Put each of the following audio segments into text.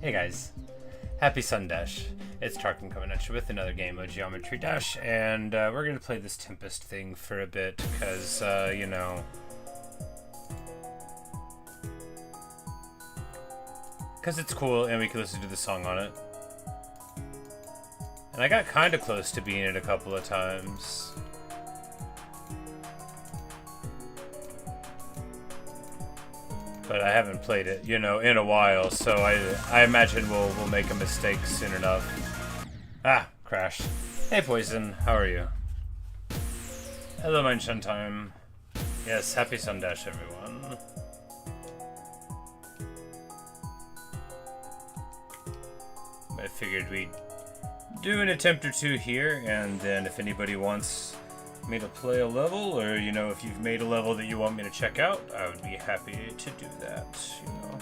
Hey guys, happy Sundash. It's Tarkin coming at you with another game of Geometry Dash, and we're going to play this Tempest thing for a bit, because, you know... Because it's cool, and we can listen to the song on it. And I got kind of close to being it a couple of times. But I haven't played it, you know, in a while, so I imagine we'll make a mistake soon enough. Ah, crash. Hey Poison, how are you? Hello, mein Time. Yes, happy Sundash, everyone. I figured we'd do an attempt or two here, and then if anybody wants me to play a level, or, you know, if you've made a level that you want me to check out, I would be happy to do that, you know.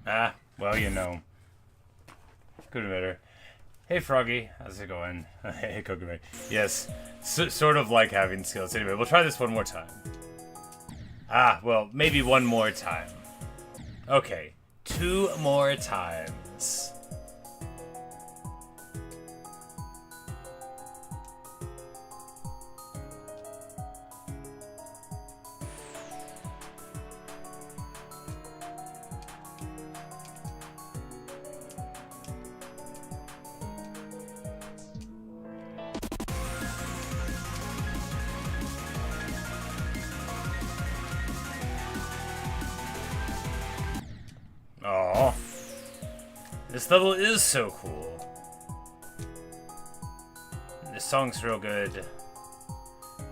Ah, well, you know. Good better. Hey, Froggy. How's it going? Hey, Kokomi. Yes, sort of like having skills. Anyway, we'll try this one more time. Ah, well, maybe one more time. Okay, 2 more times. Aww. This level is so cool. This song's real good.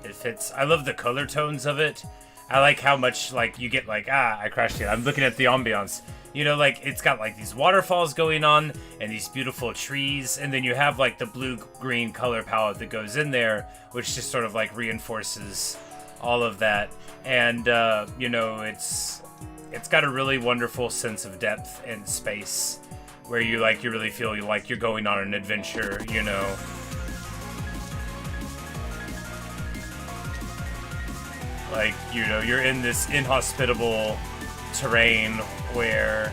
It fits. I love the color tones of it. I like how much, like, you get, like, I crashed it. I'm looking at the ambiance. You know, like, it's got, like, these waterfalls going on and these beautiful trees. And then you have, like, the blue-green color palette that goes in there, which just sort of, like, reinforces all of that. And, you know, it's got a really wonderful sense of depth and space where you really feel like you're going on an adventure, you know. Like, you know, you're in this inhospitable terrain where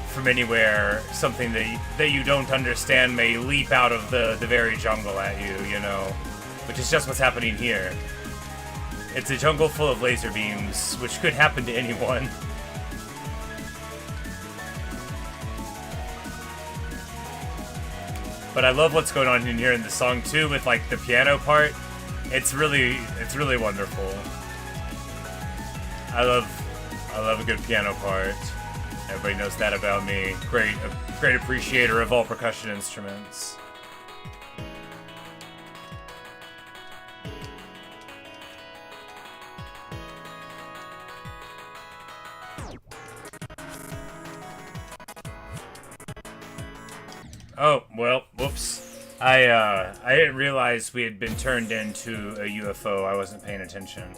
from anywhere something that you don't understand may leap out of the very jungle at you, you know, which is just what's happening here. It's a jungle full of laser beams, which could happen to anyone. But I love what's going on in here in the song too, with like the piano part. It's really wonderful. I love a good piano part. Everybody knows that about me. Great appreciator of all percussion instruments. Oh, well, whoops. I didn't realize we had been turned into a UFO. I wasn't paying attention.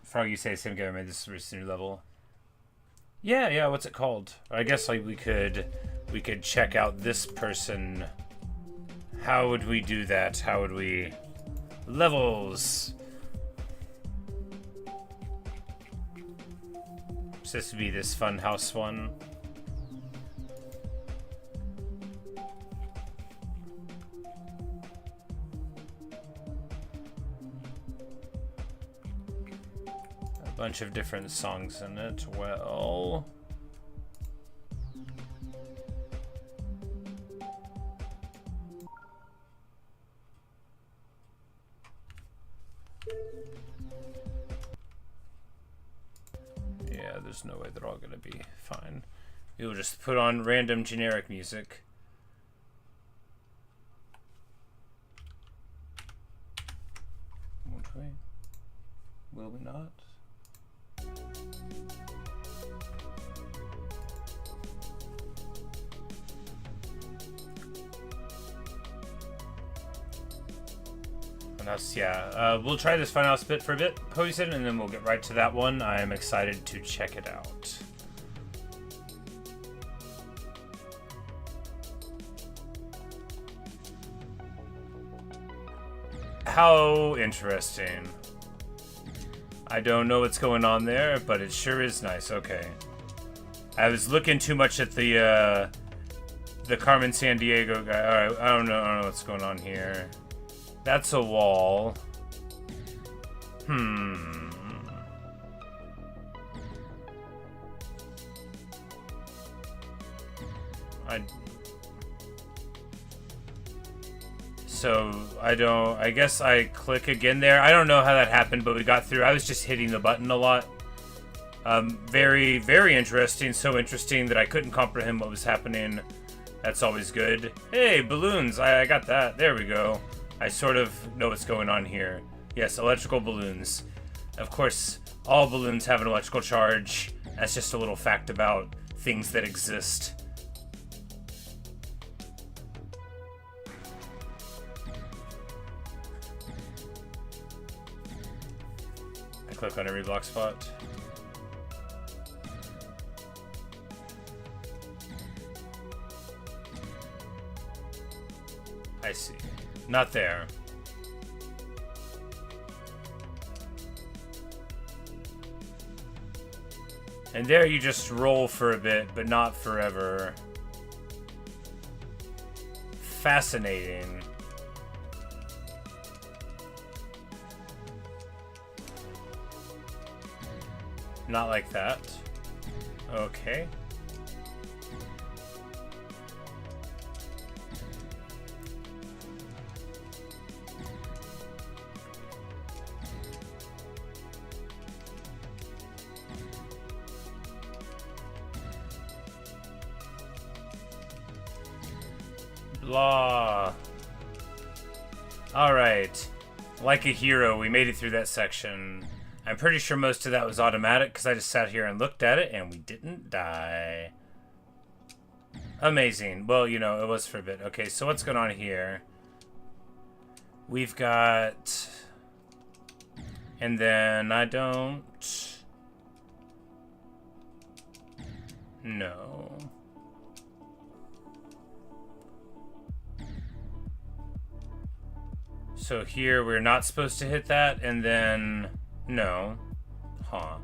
Frog, you say same game made this a new level. Yeah, what's it called? I guess like we could check out this person. How would we do that? How would we levels? This would be this funhouse one. A bunch of different songs in it. Well, yeah, there's no way they're all gonna be fine. We'll just put on random generic music. Will we not? Yeah, we'll try this Funhouse bit for a bit, Poison, and then we'll get right to that one. I am excited to check it out. How interesting. I don't know what's going on there, but it sure is nice. Okay. I was looking too much at the Carmen Sandiego guy. Alright, I don't know what's going on here. That's a wall. I guess I click again there. I don't know how that happened, but we got through. I was just hitting the button a lot. Very, very interesting. So interesting that I couldn't comprehend what was happening. That's always good. Hey, balloons. I got that. There we go. I sort of know what's going on here. Yes, electrical balloons. Of course, all balloons have an electrical charge. That's just a little fact about things that exist. I click on every block spot. I see. Not there. And there you just roll for a bit, but not forever. Fascinating. Not like that. Okay. Blah. Alright. Like a hero, we made it through that section. I'm pretty sure most of that was automatic because I just sat here and looked at it and we didn't die. Amazing. Well, you know, it was for a bit. Okay, so what's going on here? We've got... And then I don't... No. So here we're not supposed to hit that, and then... No. Huh.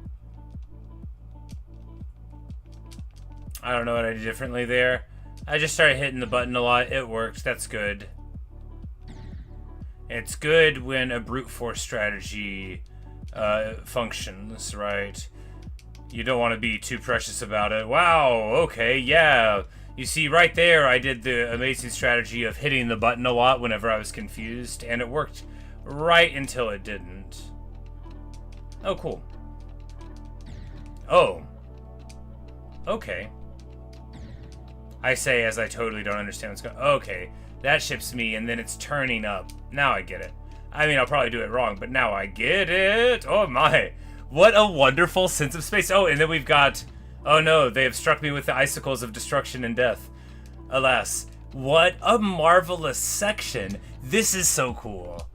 I don't know what I did differently there. I just started hitting the button a lot. It worked. That's good. It's good when a brute force strategy functions, right? You don't want to be too precious about it. Wow, okay, yeah. You see, right there, I did the amazing strategy of hitting the button a lot whenever I was confused, and it worked right until it didn't. Oh, cool. Oh. Okay. I say as I totally don't understand what's going on. Okay, that ships me, and then it's turning up. Now I get it. I mean, I'll probably do it wrong, but now I get it. Oh my. What a wonderful sense of space. Oh, and then we've got... Oh no, they have struck me with the icicles of destruction and death. Alas. What a marvelous section. This is so cool.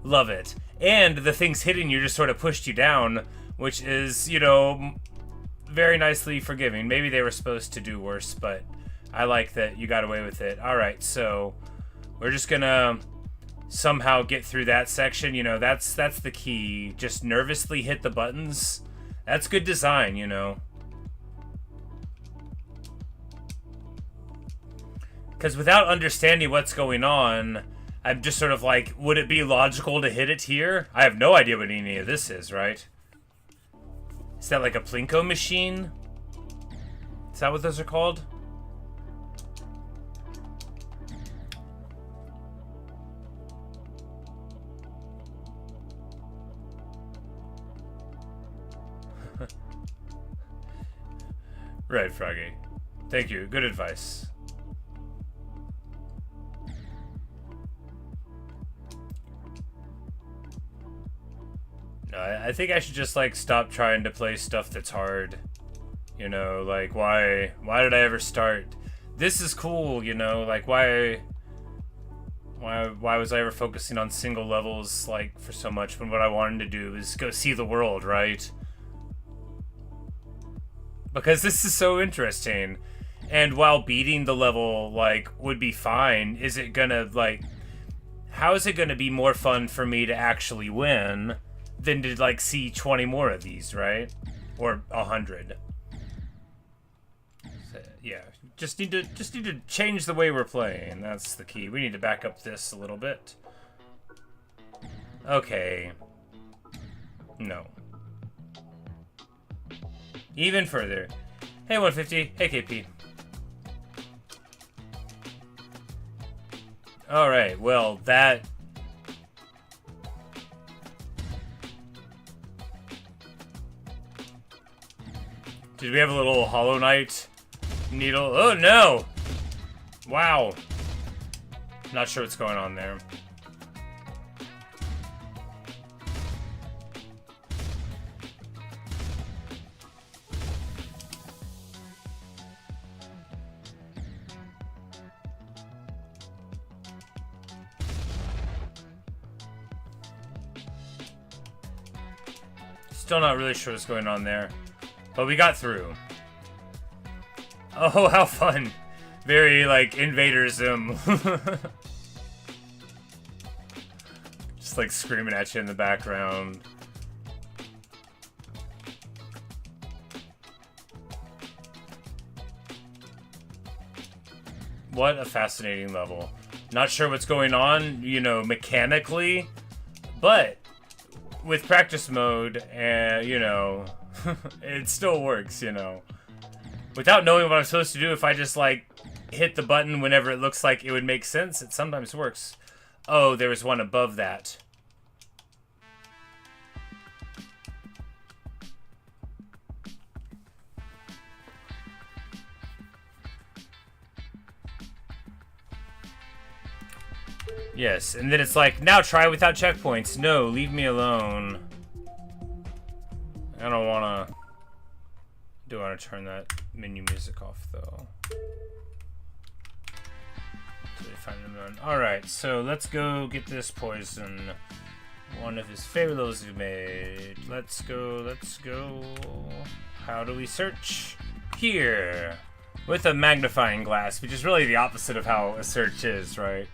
Love it. And the things hitting you just sort of pushed you down, which is, you know, very nicely forgiving. Maybe they were supposed to do worse, but I like that you got away with it. Alright, so we're just gonna somehow get through that section. You know, that's the key. Just nervously hit the buttons. That's good design, you know. Because without understanding what's going on, I'm just sort of like, would it be logical to hit it here? I have no idea what any of this is, right? Is that like a Plinko machine? Is that what those are called? Right, Froggy. Thank you. Good advice. I think I should just, like, stop trying to play stuff that's hard. You know, like, why did I ever start? This is cool, you know, like, why was I ever focusing on single levels, like, for so much when what I wanted to do is go see the world, right? Because this is so interesting. And while beating the level, like, would be fine, is it gonna, like... How is it gonna be more fun for me to actually win than to, like, see 20 more of these, right? Or 100. So, yeah, just need to change the way we're playing. That's the key. We need to back up this a little bit. Okay. No. Even further. Hey, 150. Hey, KP. Alright, well, that... Did we have a little Hollow Knight needle? Oh, no! Wow. Not sure what's going on there. Still not really sure what's going on there. But we got through. Oh, how fun. Very, like, Invader Zim. Just, like, screaming at you in the background. What a fascinating level. Not sure what's going on, you know, mechanically. But... with practice mode, and, you know, it still works, you know. Without knowing what I'm supposed to do, if I just, like, hit the button whenever it looks like it would make sense, it sometimes works. Oh, there was one above that. Yes, and then it's like, now try without checkpoints. No, leave me alone. I don't wanna... do want to turn that menu music off, though. Alright, so let's go get this poison. One of his favorite levels we made. Let's go, let's go. How do we search? Here. With a magnifying glass, which is really the opposite of how a search is, right?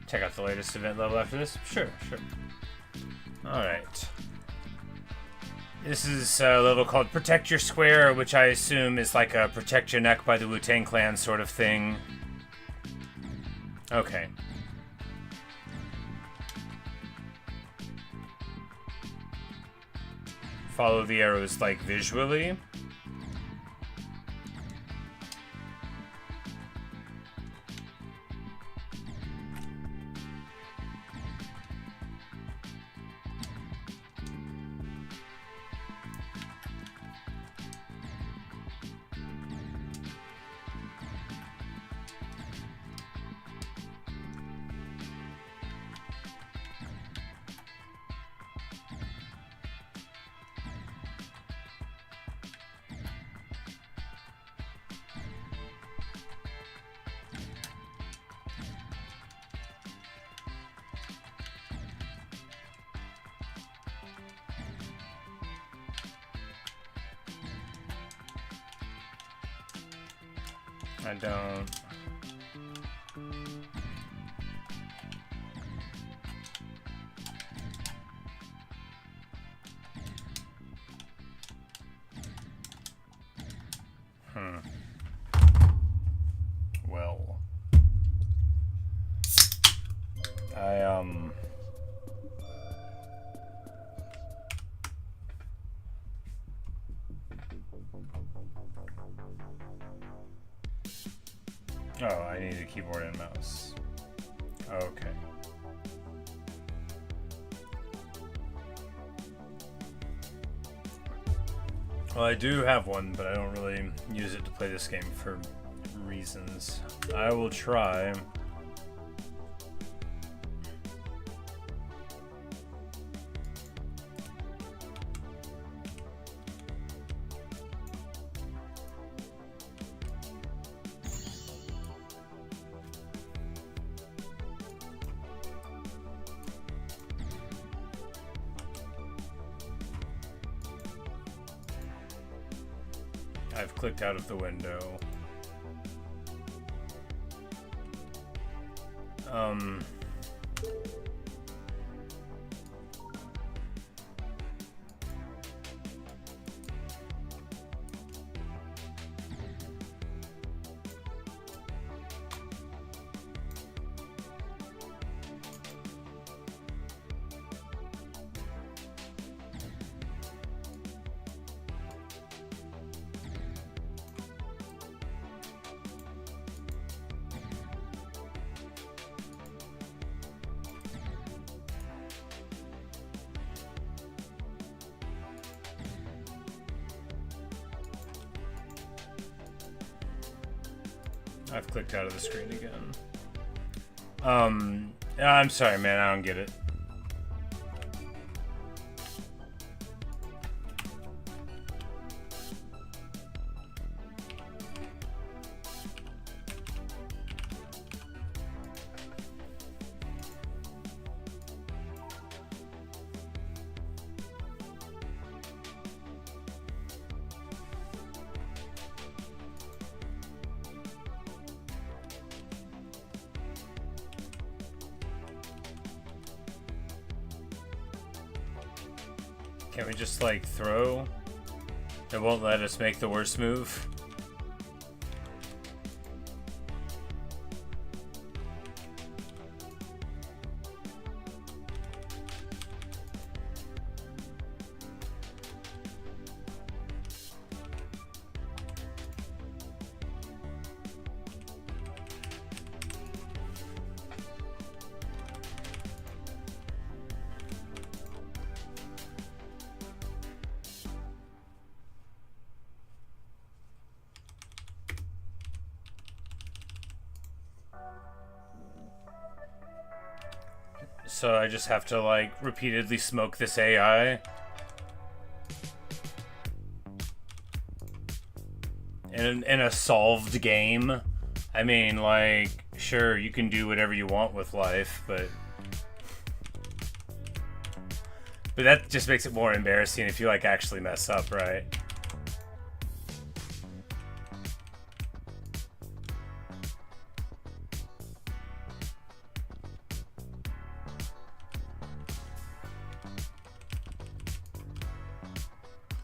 Check out the latest event level after this? Sure, sure. Alright. This is a level called Protect Your Square, which I assume is like a Protect Your Neck by the Wu-Tang Clan sort of thing. Okay. Follow the arrows, like, visually. I don't... Well... Oh, I need a keyboard and mouse. Okay. Well, I do have one, but I don't really use it to play this game for reasons. I will try. I've clicked out of the window. I've clicked out of the screen again. I'm sorry, man. I don't get it. Can't we just, like, throw? It won't let us make the worst move. So I just have to, like, repeatedly smoke this AI. In a solved game. I mean, like, sure, you can do whatever you want with life, but that just makes it more embarrassing if you, like, actually mess up, right?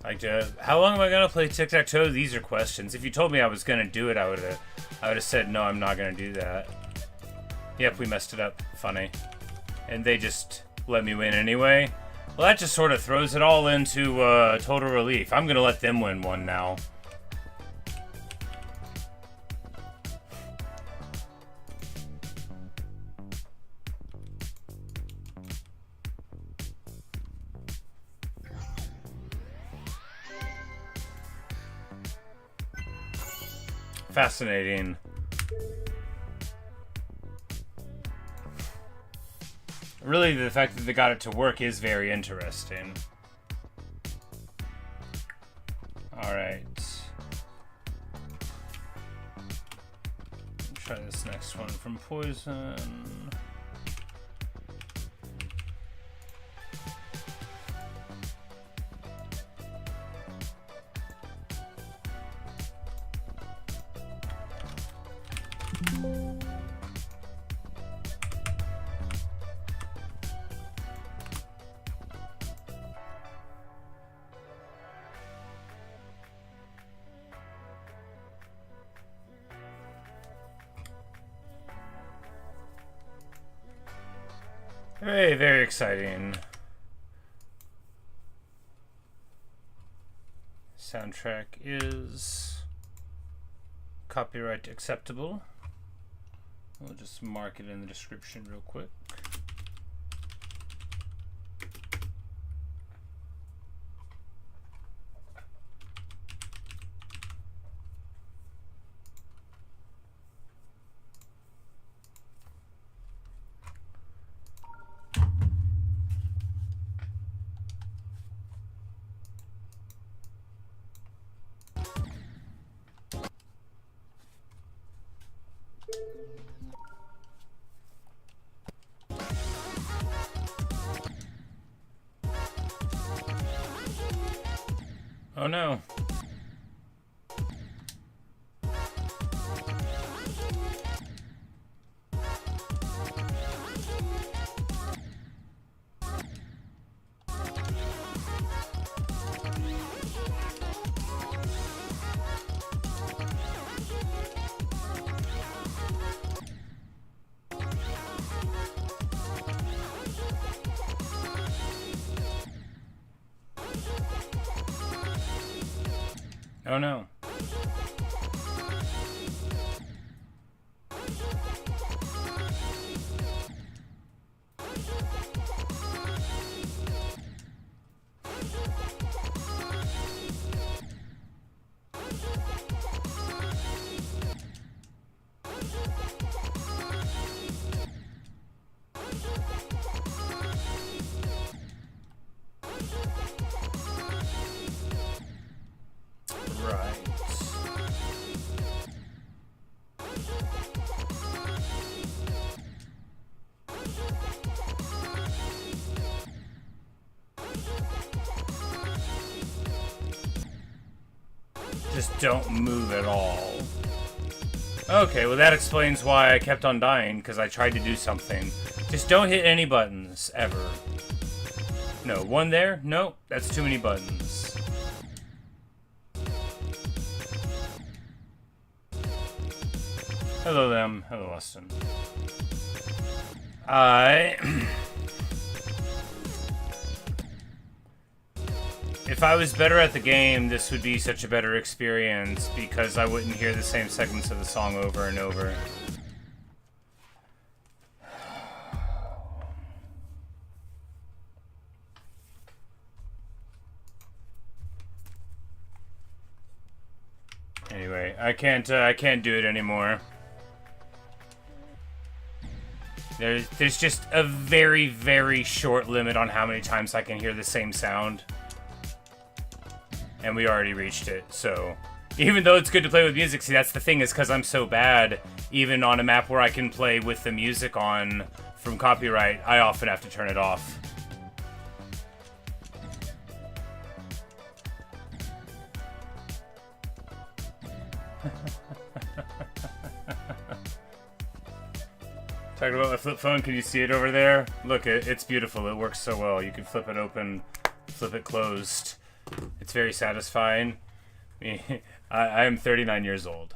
Like, how long am I gonna play tic-tac-toe? These are questions. If you told me I was gonna do it, I would have said no. I'm not gonna do that. Yep, we messed it up. Funny, and they just let me win anyway. Well, that just sort of throws it all into total relief. I'm gonna let them win one now. Fascinating. Really, the fact that they got it to work is very interesting. Alright. Try this next one from Poison. Very, very exciting. Soundtrack is copyright acceptable. We'll just mark it in the description real quick. Oh no. Oh no. Just don't move at all. Okay, well that explains why I kept on dying, because I tried to do something. Just don't hit any buttons, ever. No, one there? Nope, that's too many buttons. Hello them. Hello Austin. If I was better at the game, this would be such a better experience because I wouldn't hear the same segments of the song over and over. Anyway, I can't do it anymore. There's just a very, very short limit on how many times I can hear the same sound. And we already reached it, so... Even though it's good to play with music, see, that's the thing, is because I'm so bad, even on a map where I can play with the music on from copyright, I often have to turn it off. Talking about my flip phone, can you see it over there? Look, it's beautiful, it works so well. You can flip it open, flip it closed. It's very satisfying. I am 39 years old.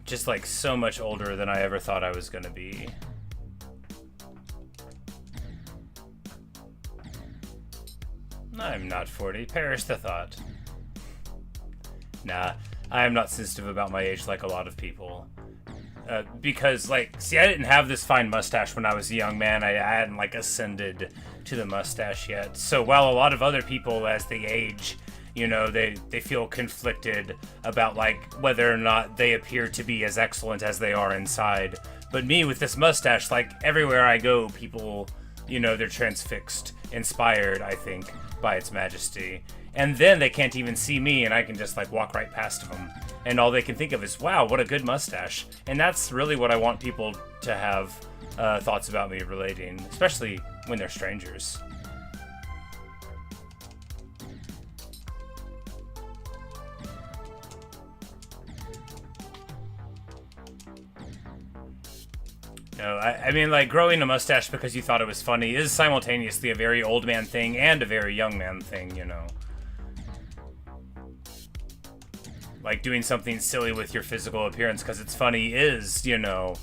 Just like so much older than I ever thought I was gonna be. I'm not 40. Perish the thought. Nah, I am not sensitive about my age like a lot of people. Because, like, see, I didn't have this fine mustache when I was a young man. I hadn't, like, ascended to the mustache yet. So while a lot of other people, as they age, you know, they feel conflicted about, like, whether or not they appear to be as excellent as they are inside. But me, with this mustache, like, everywhere I go, people, you know, they're transfixed, inspired, I think, by its majesty. And then they can't even see me, and I can just, like, walk right past them. And all they can think of is, wow, what a good mustache. And that's really what I want people to have thoughts about me relating, especially when they're strangers. No, I mean, like, growing a mustache because you thought it was funny is simultaneously a very old man thing and a very young man thing, you know. like doing something silly with your physical appearance because it's funny is, you know,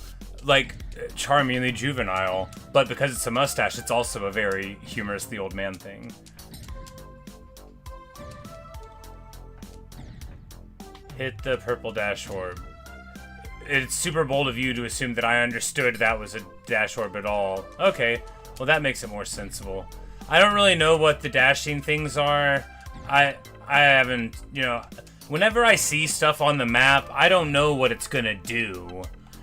like charmingly juvenile, but because it's a mustache, it's also a very humorous the old man thing. Hit the purple dash orb. It's super bold of you to assume that I understood that was a dash orb at all. Okay, well that makes it more sensible. I don't really know what the dashing things are. I haven't, you know, whenever I see stuff on the map, I don't know what it's gonna do.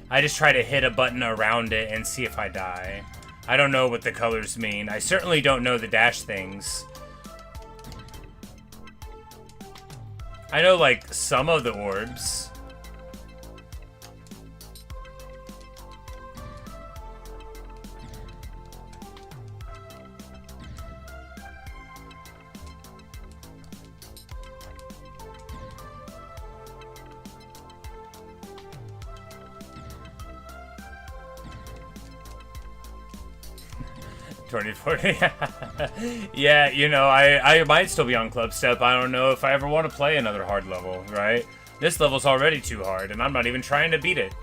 I just try to hit a button around it and see if I die. I don't know what the colors mean. I certainly don't know the dash things. I know, like, some of the orbs. 2040. Yeah, you know, I might still be on Clubstep. I don't know if I ever want to play another hard level, right? This level's already too hard, and I'm not even trying to beat it.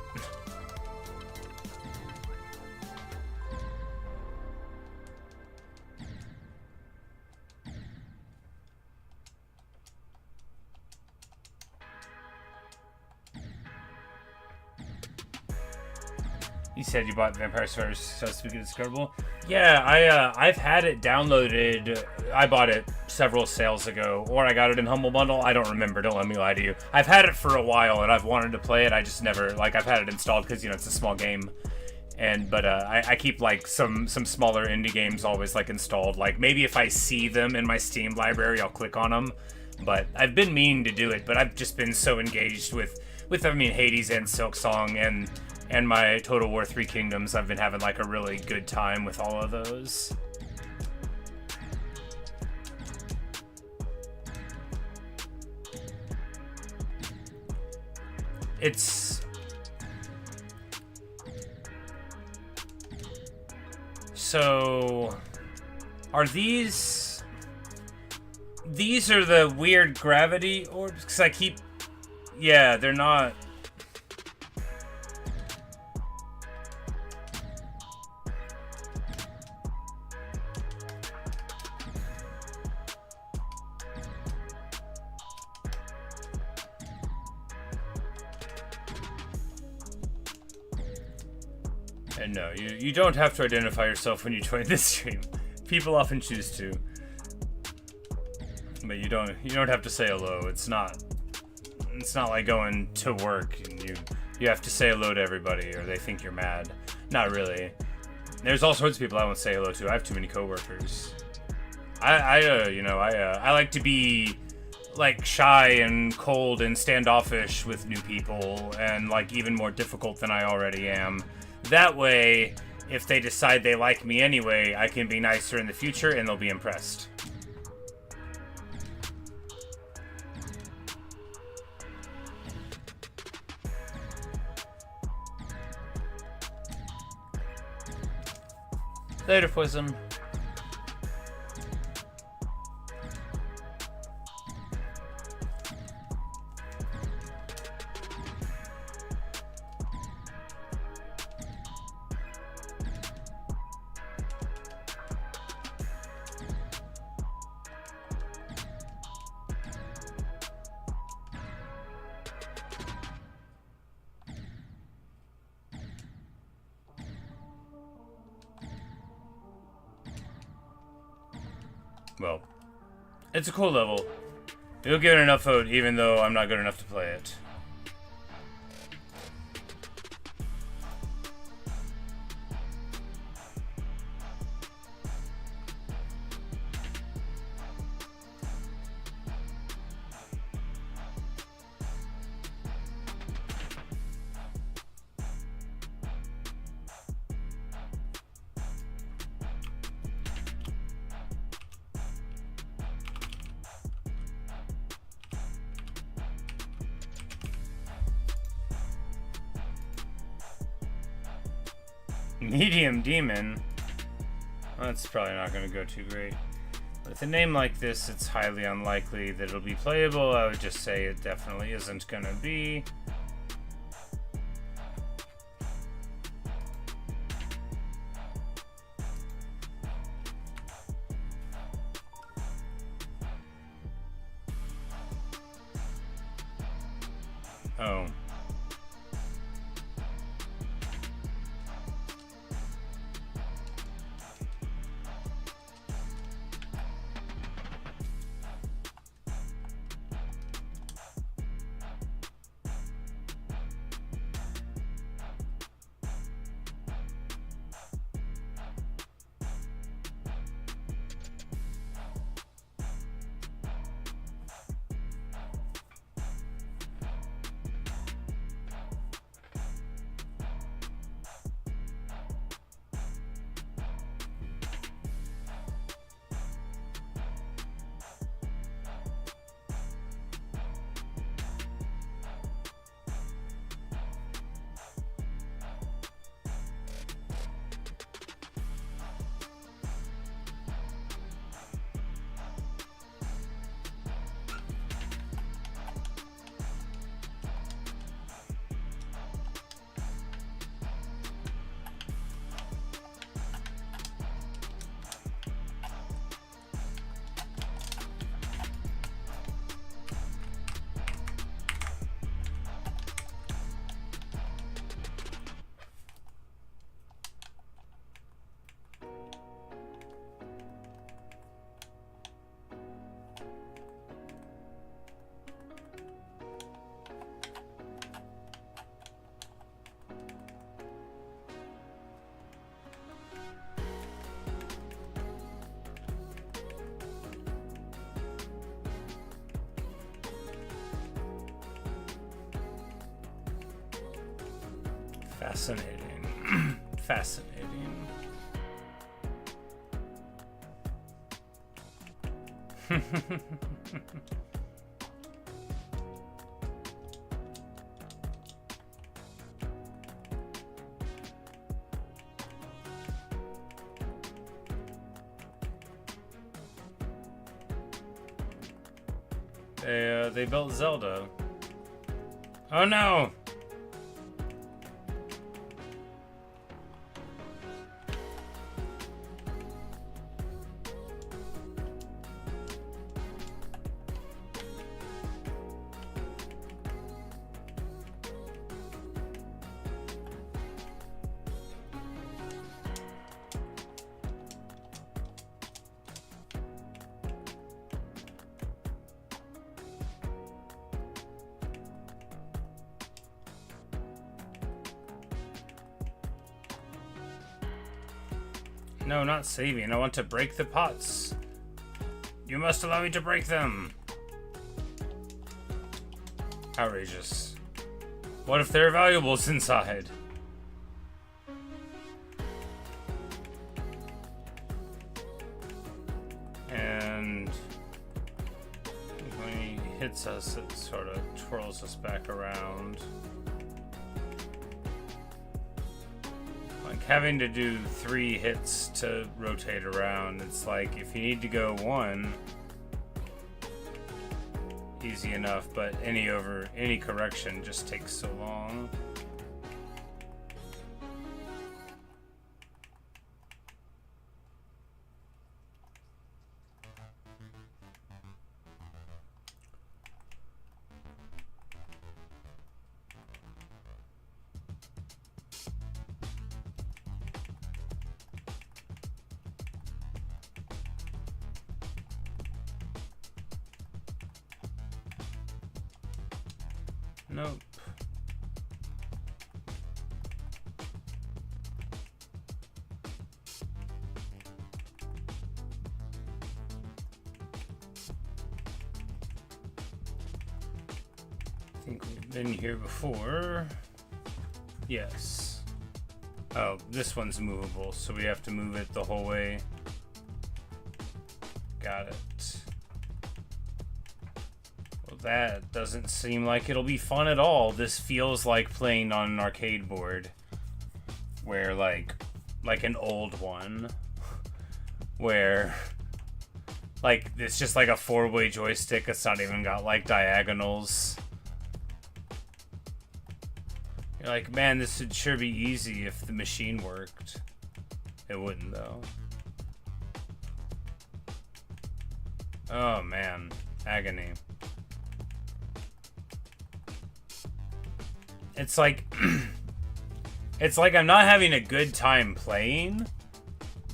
You said you bought Vampire Survivors so to be discoverable. Yeah, I've had it downloaded. I bought it several sales ago, or I got it in Humble Bundle. I don't remember. Don't let me lie to you. I've had it for a while, and I've wanted to play it. I just never, like, I've had it installed because, you know, it's a small game. But I keep, like, some smaller indie games always, like, installed. Like, maybe if I see them in my Steam library, I'll click on them. But I've been meaning to do it, but I've just been so engaged with I mean, Hades and Silksong and my Total War 3 Kingdoms. I've been having, like, a really good time with all of those. It's... So... Are these... These are the weird gravity orbs? Because I keep... Yeah, they're not... And no, you don't have to identify yourself when you join this stream. People often choose to. But you don't have to say hello. It's not like going to work and you have to say hello to everybody or they think you're mad. Not really. There's all sorts of people I won't say hello to. I have too many coworkers. I like to be like shy and cold and standoffish with new people and like even more difficult than I already am. That way, if they decide they like me anyway, I can be nicer in the future and they'll be impressed. Later, Poison. Well, it's a cool level. You'll get enough vote even though I'm not good enough to play it. Medium Demon. Well, that's probably not going to go too great. With a name like this, it's highly unlikely that it'll be playable. I would just say it definitely isn't gonna be. Oh. Fascinating. Fascinating. They built Zelda. Oh no! No, not saving. I want to break the pots. You must allow me to break them. Outrageous. What if there are valuables inside? And when he hits us, it sort of twirls us back around. Like having to do 3 hits to rotate around, it's like if you need to go 1, easy enough, but any correction just takes so long. Nope. I think we've been here before. Yes. Oh, this one's movable, so we have to move it the whole way. Got it. That doesn't seem like it'll be fun at all. This feels like playing on an arcade board, where like an old one, where Like, it's just like a 4-way joystick. It's not even got, like, diagonals. You're like, man, this would sure be easy if the machine worked. It wouldn't, though. Oh, man. Agony. It's like... it's like I'm not having a good time playing,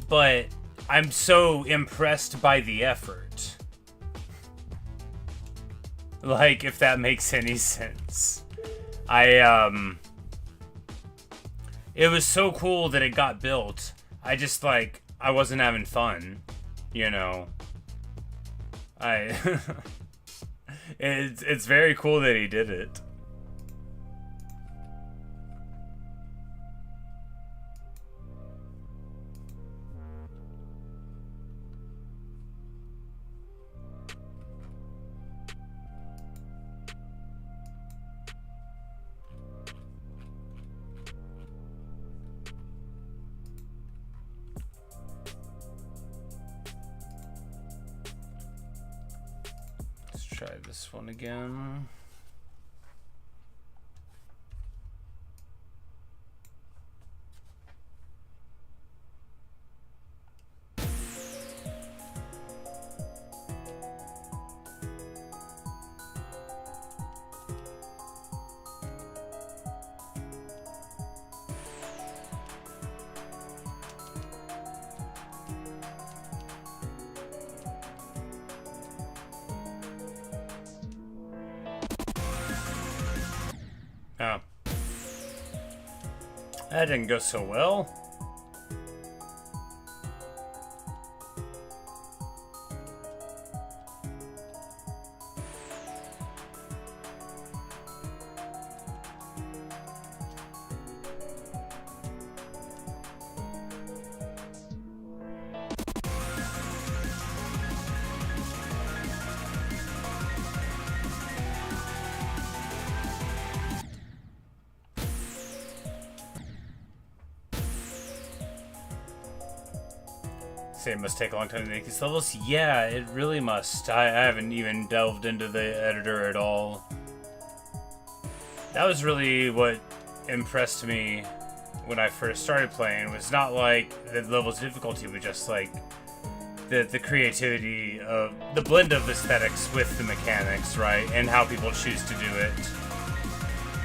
but I'm so impressed by the effort. Like, if that makes any sense. It was so cool that it got built. I just, like, I wasn't having fun, you know. It's very cool that he did it. Try this one again. Oh. That didn't go so well. It must take a long time to make these levels. Yeah, it really must. I haven't even delved into the editor at all. That was really what impressed me when I first started playing. It was not like the level's difficulty, but just like the creativity of the blend of aesthetics with the mechanics, right? And how people choose to do it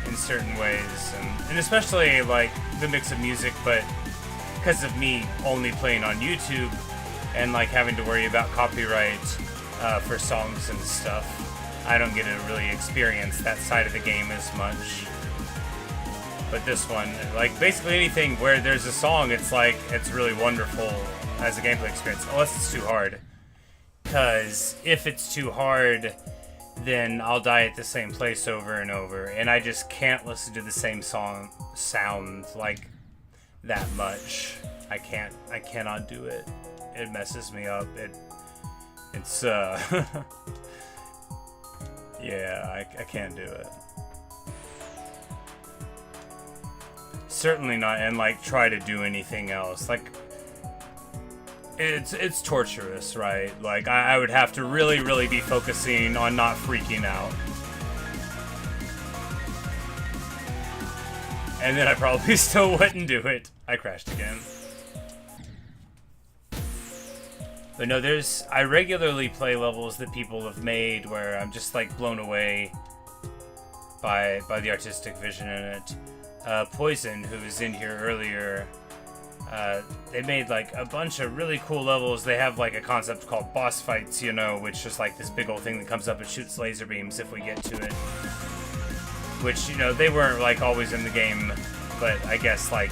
in certain ways. And especially like the mix of music, but because of me only playing on YouTube and like having to worry about copyright for songs and stuff, I don't get to really experience that side of the game as much. But this one, like basically anything where there's a song, it's like, it's really wonderful as a gameplay experience, unless it's too hard. Because if it's too hard, then I'll die at the same place over and over, and I just can't listen to the same song sound like that much. I cannot do it. It messes me up. It's yeah, I can't do it. Certainly not, and like try to do anything else. Like it's torturous, right? Like I would have to really be focusing on not freaking out. And then I probably still wouldn't do it. I crashed again. But no, I regularly play levels that people have made where I'm just like blown away by the artistic vision in it. Poison, who was in here earlier, they made like a bunch of really cool levels. They have like a concept called boss fights, you know, which is like this big old thing that comes up and shoots laser beams if we get to it. Which, you know, they weren't like always in the game, but I guess like,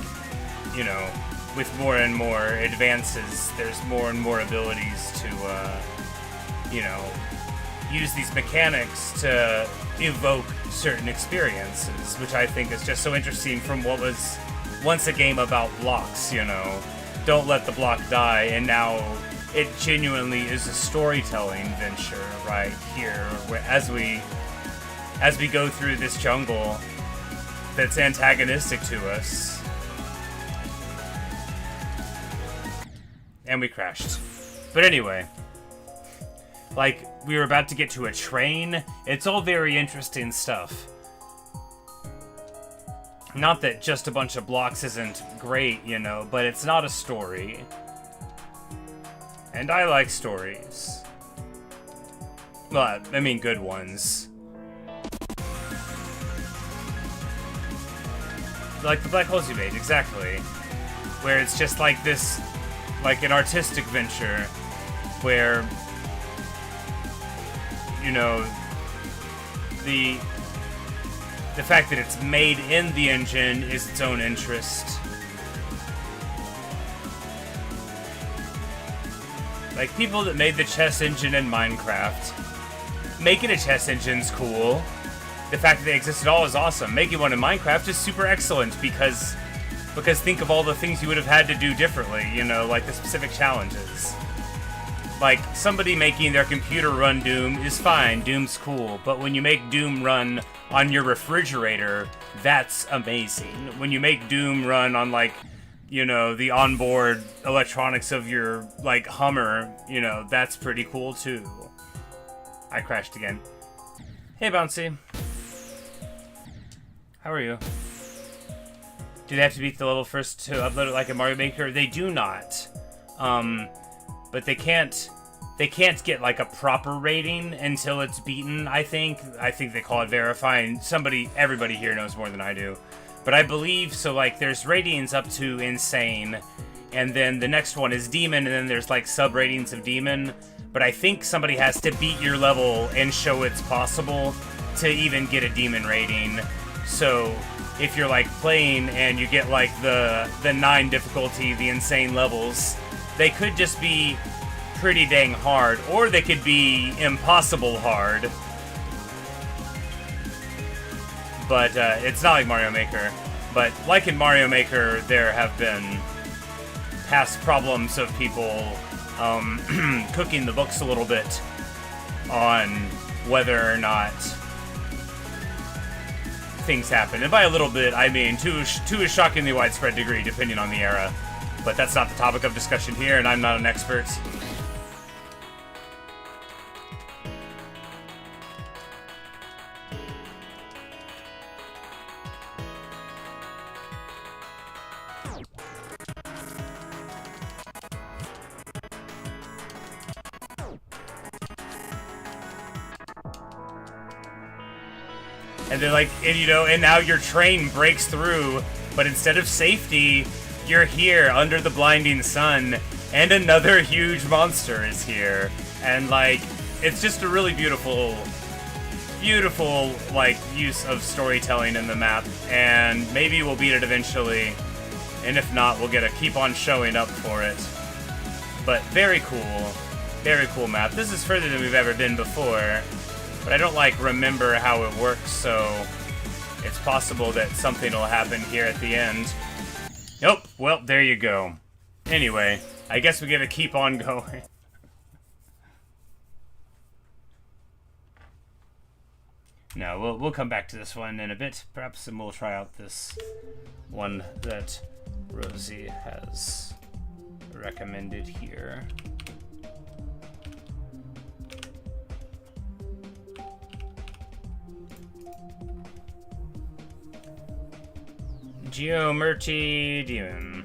you know, with more and more advances, there's more and more abilities to, you know, use these mechanics to evoke certain experiences, which I think is just so interesting from what was once a game about blocks, you know. Don't let the block die, and now it genuinely is a storytelling venture right here, where as we go through this jungle that's antagonistic to us. And we crashed. But anyway, Like, we were about to get to a train. It's all very interesting stuff. Not that just a bunch of blocks isn't great, you know, but it's not a story. And I like stories. Well, I mean good ones. Like the black holes you made, exactly. Where it's just like this, like an artistic venture, where, you know, the fact that it's made in the engine is its own interest. Like people that made the chess engine in Minecraft, making a chess engine's cool. The fact that they exist at all is awesome. Making one in Minecraft is super excellent because think of all the things you would have had to do differently, you know, like the specific challenges. Like, somebody making their computer run Doom is fine, Doom's cool, but when you make Doom run on your refrigerator, that's amazing. When you make Doom run on, like, you know, the onboard electronics of your, like, Hummer, you know, that's pretty cool too. I crashed again. Hey, Bouncy. How are you? Do they have to beat the level first to upload it like a Mario Maker? They do not. But they can't get like a proper rating until it's beaten, I think. I think they call it verifying. Everybody here knows more than I do. But I believe, so like there's ratings up to Insane, and then the next one is Demon, and then there's like sub-ratings of Demon. But I think somebody has to beat your level and show it's possible to even get a Demon rating. So if you're like playing and you get like the 9 difficulty, the Insane levels, they could just be pretty dang hard, or they could be impossible hard. But it's not like Mario Maker. But like in Mario Maker, there have been past problems of people cooking the books a little bit on whether or not things happen. And by a little bit, I mean to a shockingly widespread degree, depending on the era. But that's not the topic of discussion here, and I'm not an expert. And they're like, and you know, and now your train breaks through, but instead of safety, you're here under the blinding sun, and another huge monster is here. And like, it's just a really beautiful, like, use of storytelling in the map, and maybe we'll beat it eventually, and if not, we'll get to keep on showing up for it. But very cool map. This is further than we've ever been before. But I don't, like, remember how it works, so it's possible that something will happen here at the end. Nope, well, there you go. Anyway, I guess we gotta keep on going. No, we'll come back to this one in a bit, perhaps, and we'll try out this one that Rosie has recommended here. Geomerty Demon.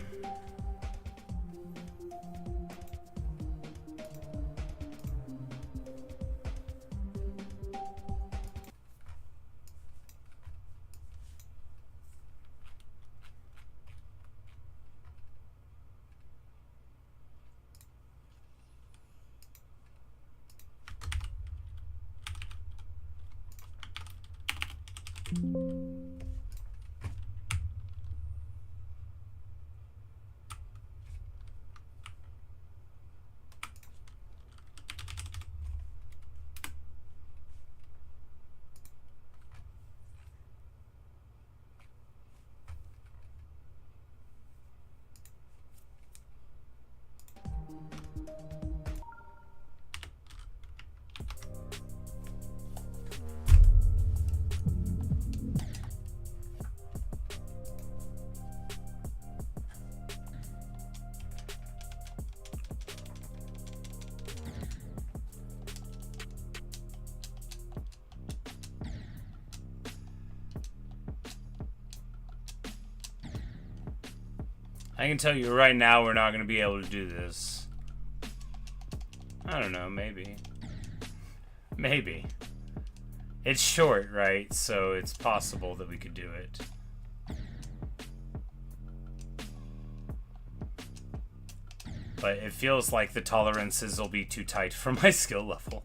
I can tell you right now we're not going to be able to do this. I don't know, maybe. Maybe. It's short, right? So it's possible that we could do it. But it feels like the tolerances will be too tight for my skill level.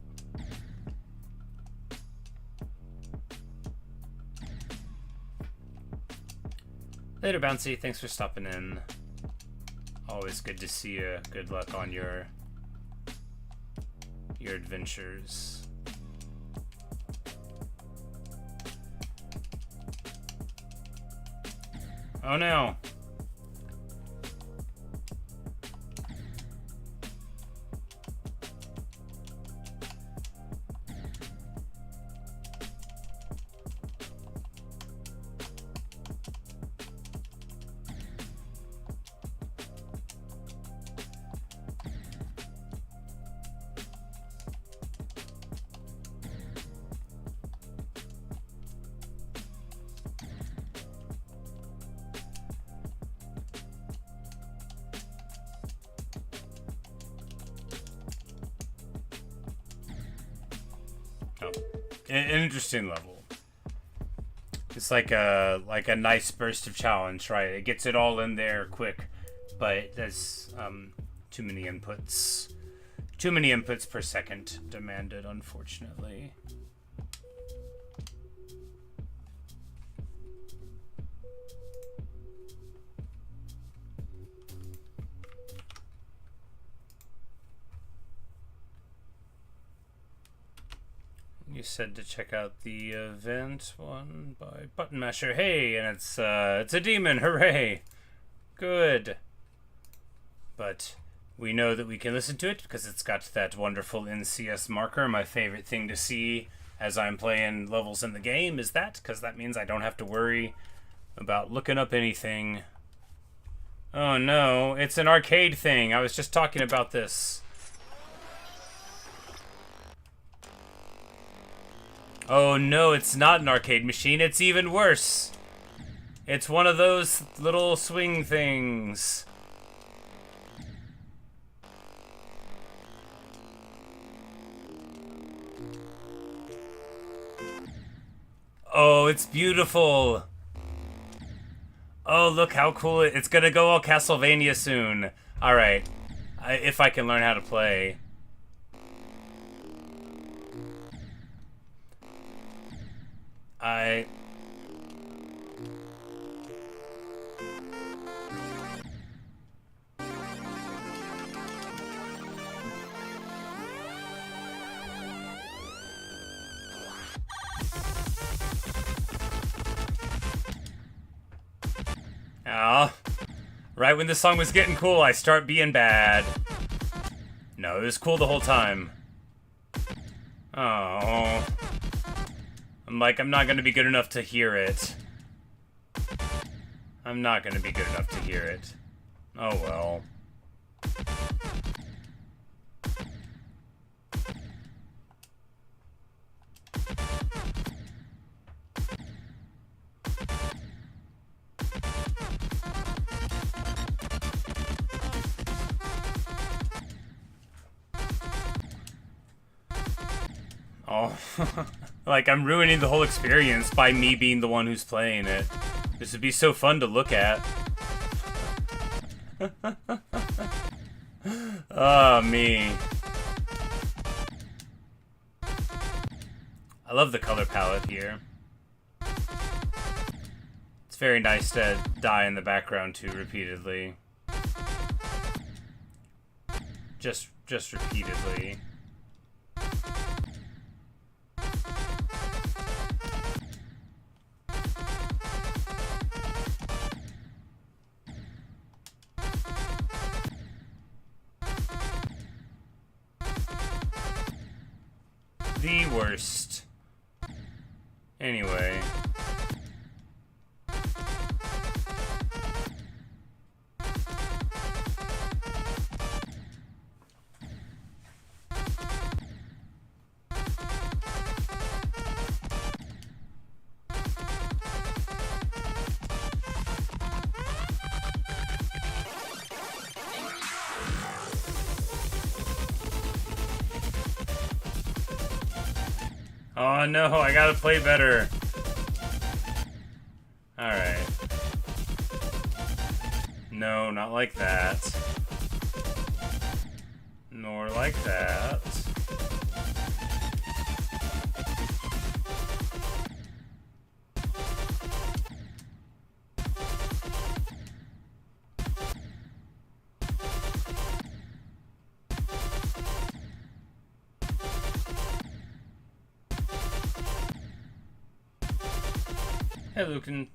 Later, Bouncy. Thanks for stopping in. Always good to see you. Good luck on your adventures. Oh no. An interesting level. It's like a nice burst of challenge, right? It gets it all in there quick, but there's too many inputs. Too many inputs per second demanded, unfortunately. You said to check out the event one by Button Masher. Hey, and it's a demon. Hooray! Good. But we know that we can listen to it because it's got that wonderful NCS marker. My favorite thing to see as I'm playing levels in the game is that, because that means I don't have to worry about looking up anything. Oh no, it's an arcade thing. I was just talking about this. Oh no, it's not an arcade machine, it's even worse. It's one of those little swing things. Oh, it's beautiful. Oh, look how cool it's gonna go all Castlevania soon. Alright, if I can learn how to play. Right when the song was getting cool, I start being bad. No, it was cool the whole time. Oh. I'm like, I'm not gonna be good enough to hear it. I'm not gonna be good enough to hear it. Oh well. Oh. Like, I'm ruining the whole experience by me being the one who's playing it. This would be so fun to look at. Oh, me. I love the color palette here. It's very nice to die in the background too repeatedly. Just repeatedly. The worst. Anyway. Oh no, I gotta play better. Alright. No, not like that. Nor like that. Hey,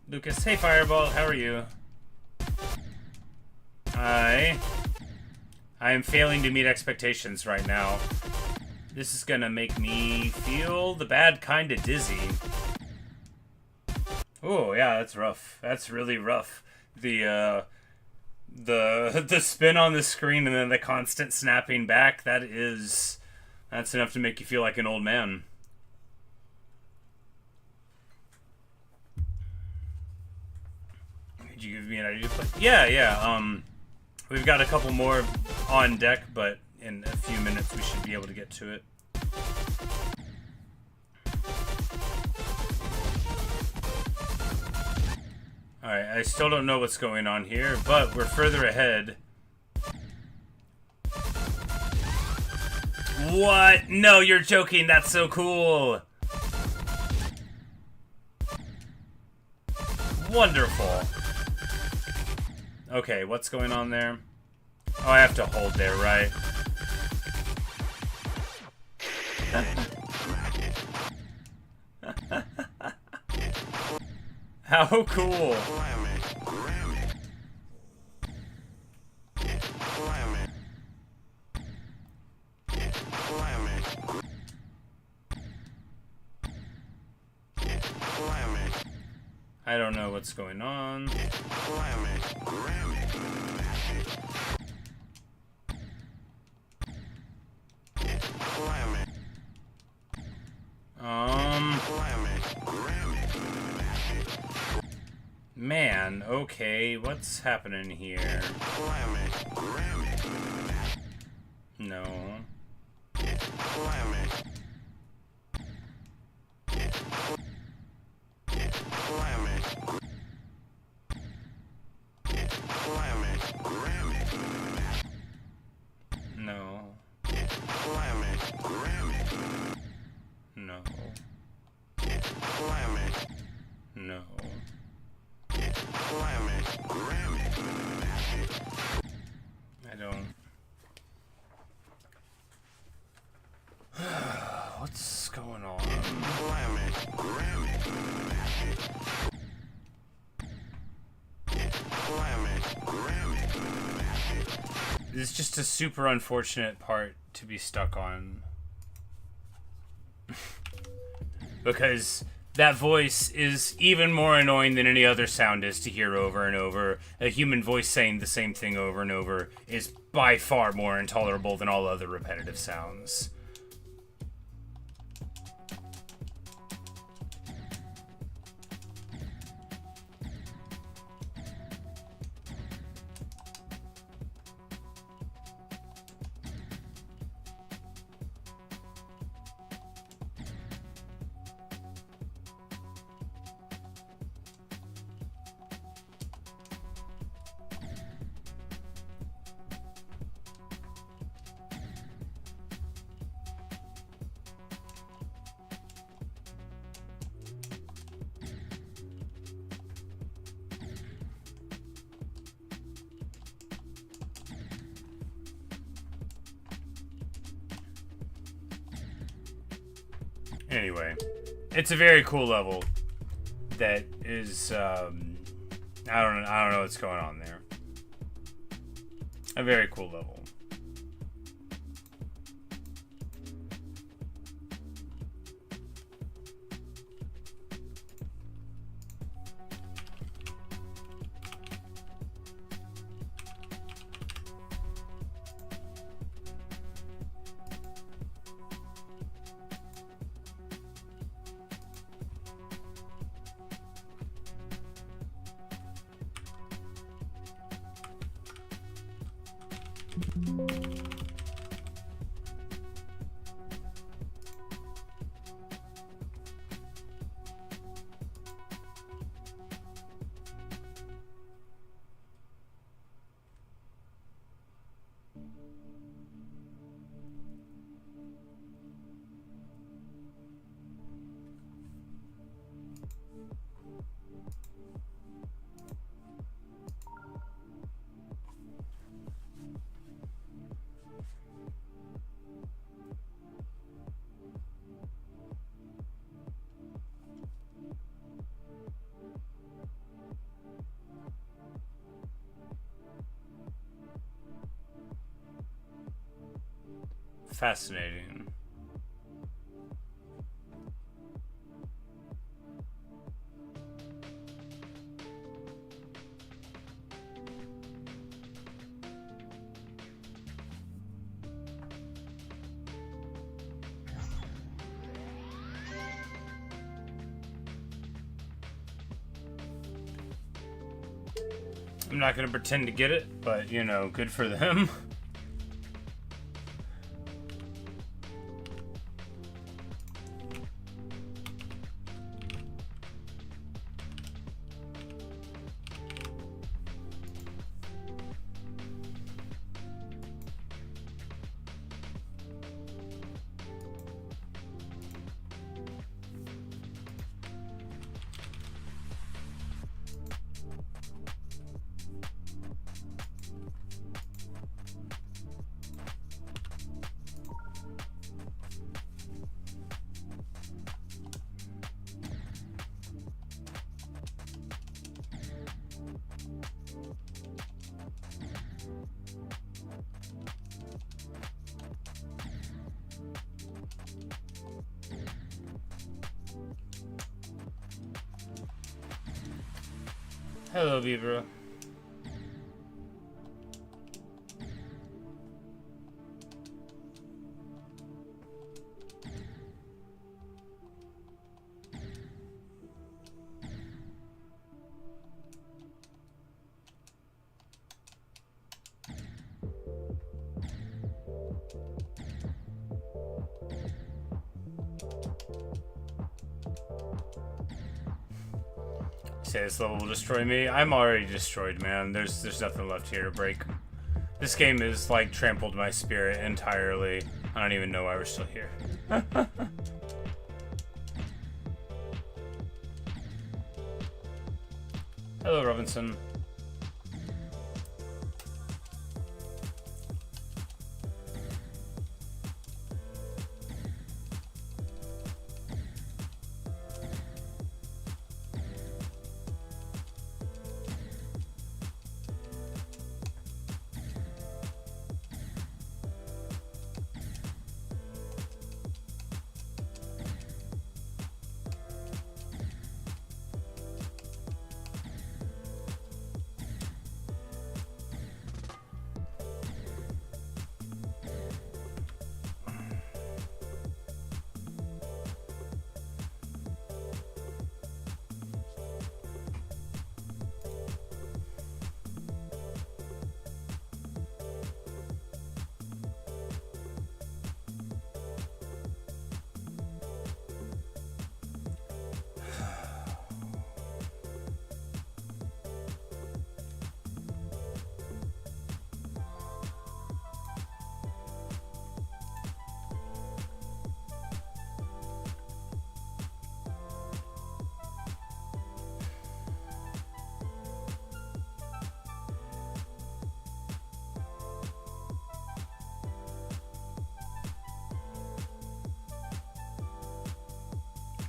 Lucas. Hey, Fireball. How are you? I am failing to meet expectations right now. This is gonna make me feel the bad kind of dizzy. Oh, yeah, that's rough. That's really rough. The spin on the screen and then the constant snapping back, that's enough to make you feel like an old man. Did you give me an idea to play? Yeah. We've got a couple more on deck, but in a few minutes we should be able to get to it. Alright, I still don't know what's going on here, but we're further ahead. What? No, you're joking. That's so cool. Wonderful. Okay, what's going on there? Oh, I have to hold there, right? How cool. I don't know what's going on. Man, okay, what's happening here? No. No. No. No. I don't. What's going on? This is just a super unfortunate part to be stuck on. Because that voice is even more annoying than any other sound is to hear over and over. A human voice saying the same thing over and over is by far more intolerable than all other repetitive sounds. Anyway, it's a very cool level that is, I don't know what's going on there. A very cool level. Fascinating. I'm not gonna pretend to get it, but you know, good for them. Hello, Beaver. Say this level will destroy me. I'm already destroyed, man. There's nothing left here to break. This game is like trampled my spirit entirely. I don't even know why we're still here. Hello, Robinson.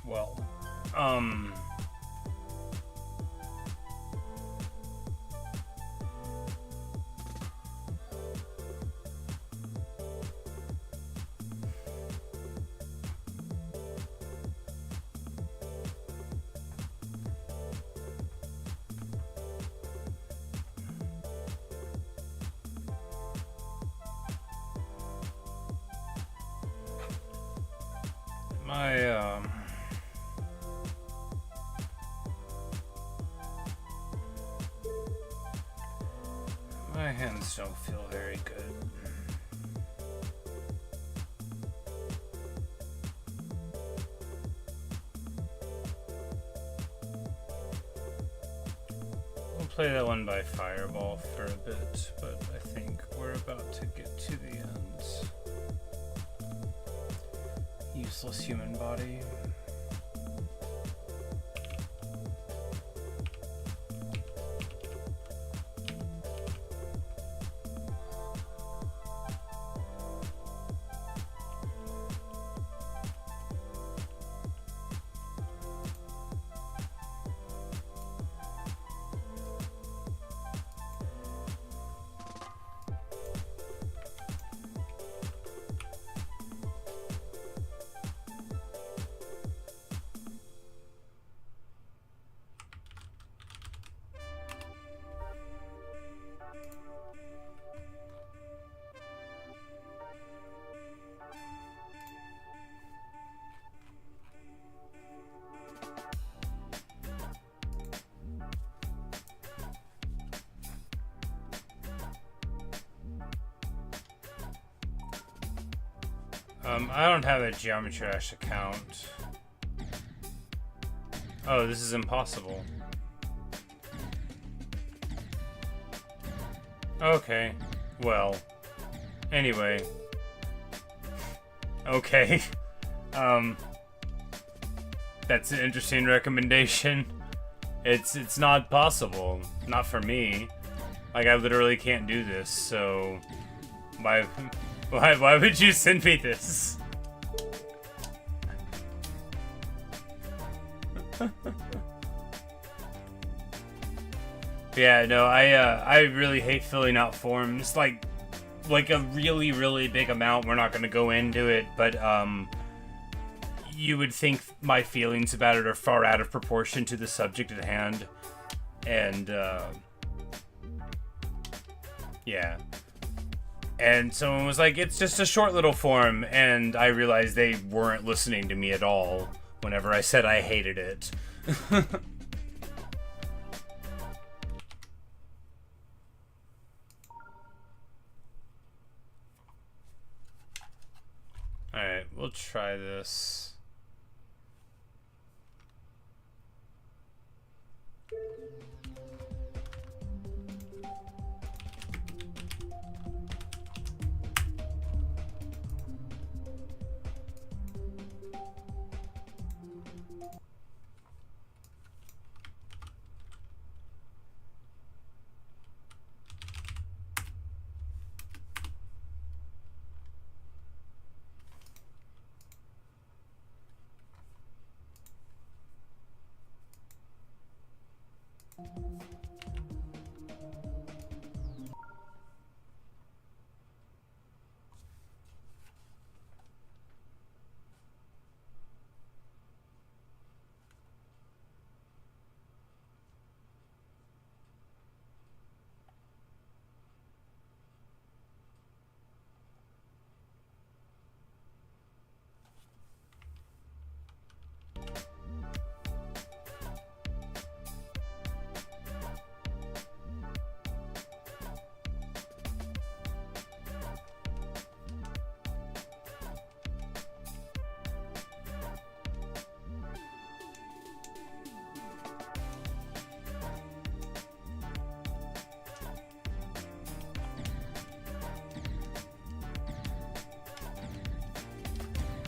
Well, my hands don't feel very good. We'll play that one by Fireball for a bit, but I think we're about to get to the end. Useless human body. I don't have a Geometry Dash account. Oh, this is impossible. Okay. Well. Anyway. Okay. That's an interesting recommendation. It's not possible. Not for me. Like, I literally can't do this, so... Why would you send me this? Yeah, no, I really hate filling out forms. Like a really, really big amount. We're not gonna go into it, but, you would think my feelings about it are far out of proportion to the subject at hand. And, yeah. And someone was like, it's just a short little form, and I realized they weren't listening to me at all whenever I said I hated it. Alright, we'll try this.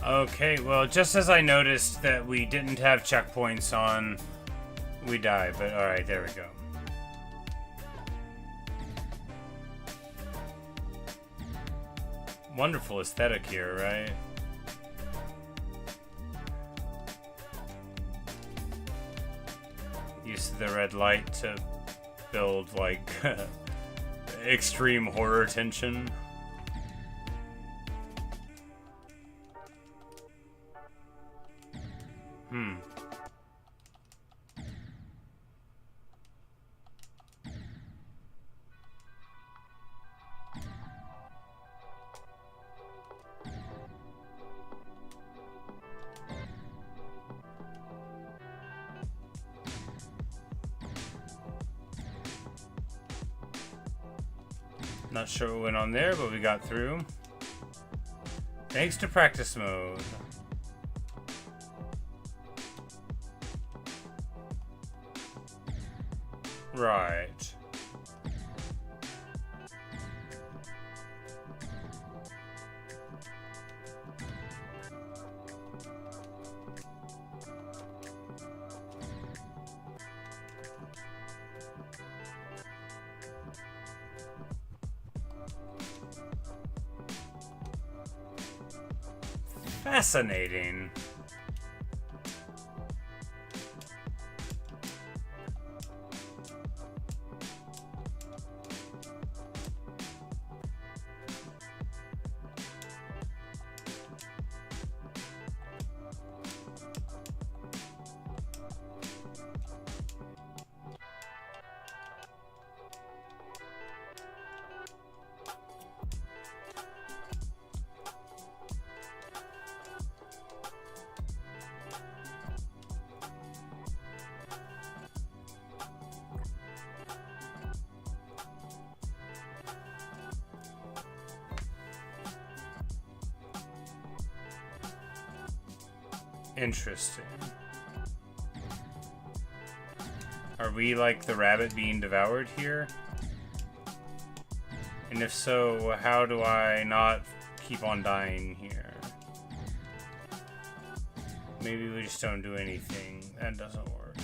Okay, well, just as I noticed that we didn't have checkpoints on, we died, but alright, there we go. Wonderful aesthetic here, right? Use the red light to build, like, extreme horror tension. Not sure what went on there, but we got through. Thanks to practice mode. Right. Fascinating. Interesting. Are we like the rabbit being devoured here? And if so, how do I not keep on dying here? Maybe we just don't do anything. That doesn't work.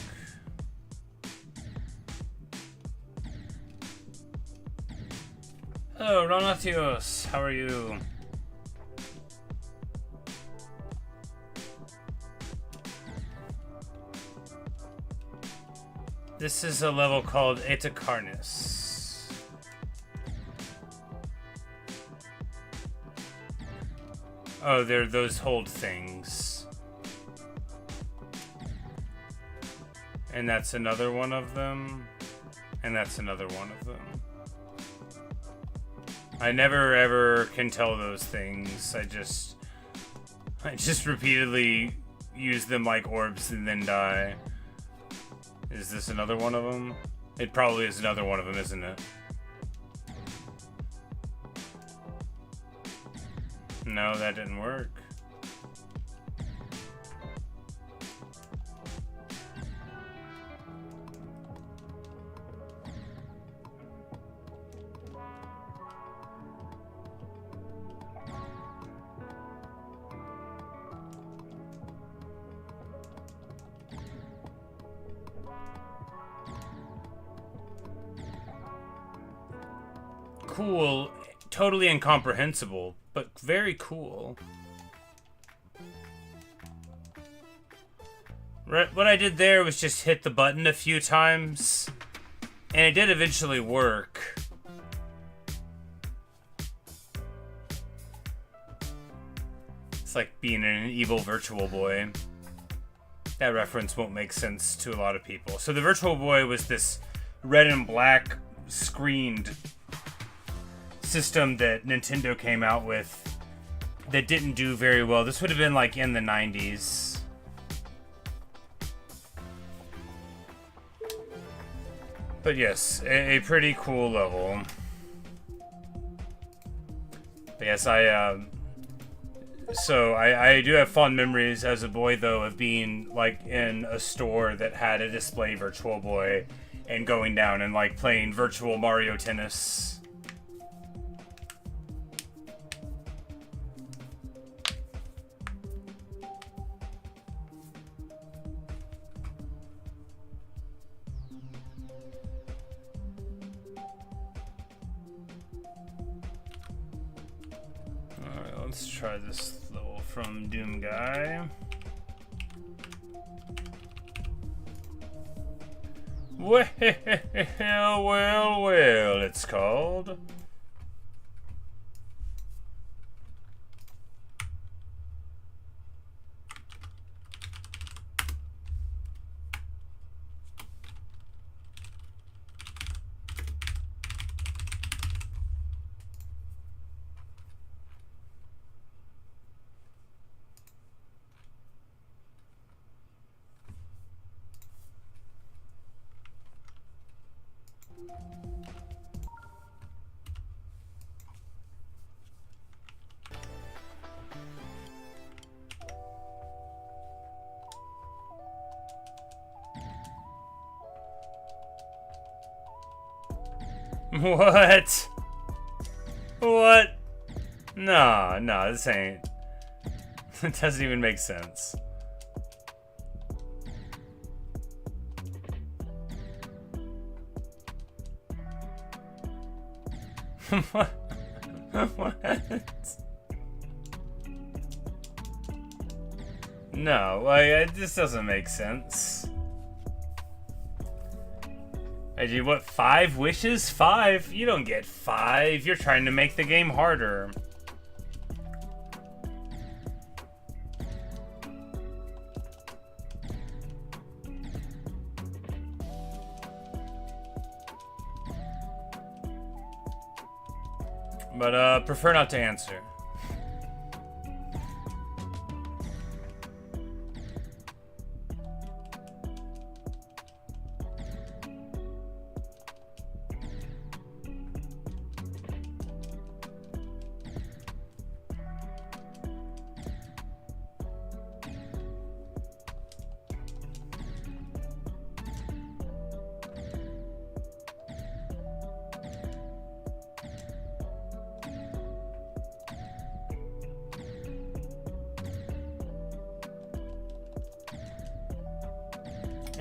Hello, Ronatios. How are you? This is a level called Etacarnis. Oh, they're those hold things. And that's another one of them. And that's another one of them. I never ever can tell those things. I just repeatedly use them like orbs and then die. Is this another one of them? It probably is another one of them, isn't it? No, that didn't work. Cool. Totally incomprehensible, but very cool. What I did there was just hit the button a few times, and it did eventually work. It's like being an evil Virtual Boy. That reference won't make sense to a lot of people. So the Virtual Boy was this red and black screened system that Nintendo came out with that didn't do very well. This would have been like in the 90s. But yes, a pretty cool level. But yes, I do have fond memories as a boy, though, of being like in a store that had a display Virtual Boy and going down and like playing virtual Mario Tennis. Let's try this level from Doom Guy. Well, it's called. What? What? No, this ain't. It doesn't even make sense. What? No, like, this doesn't make sense. I do what, 5 wishes? 5? You don't get 5. You're trying to make the game harder. But, prefer not to answer.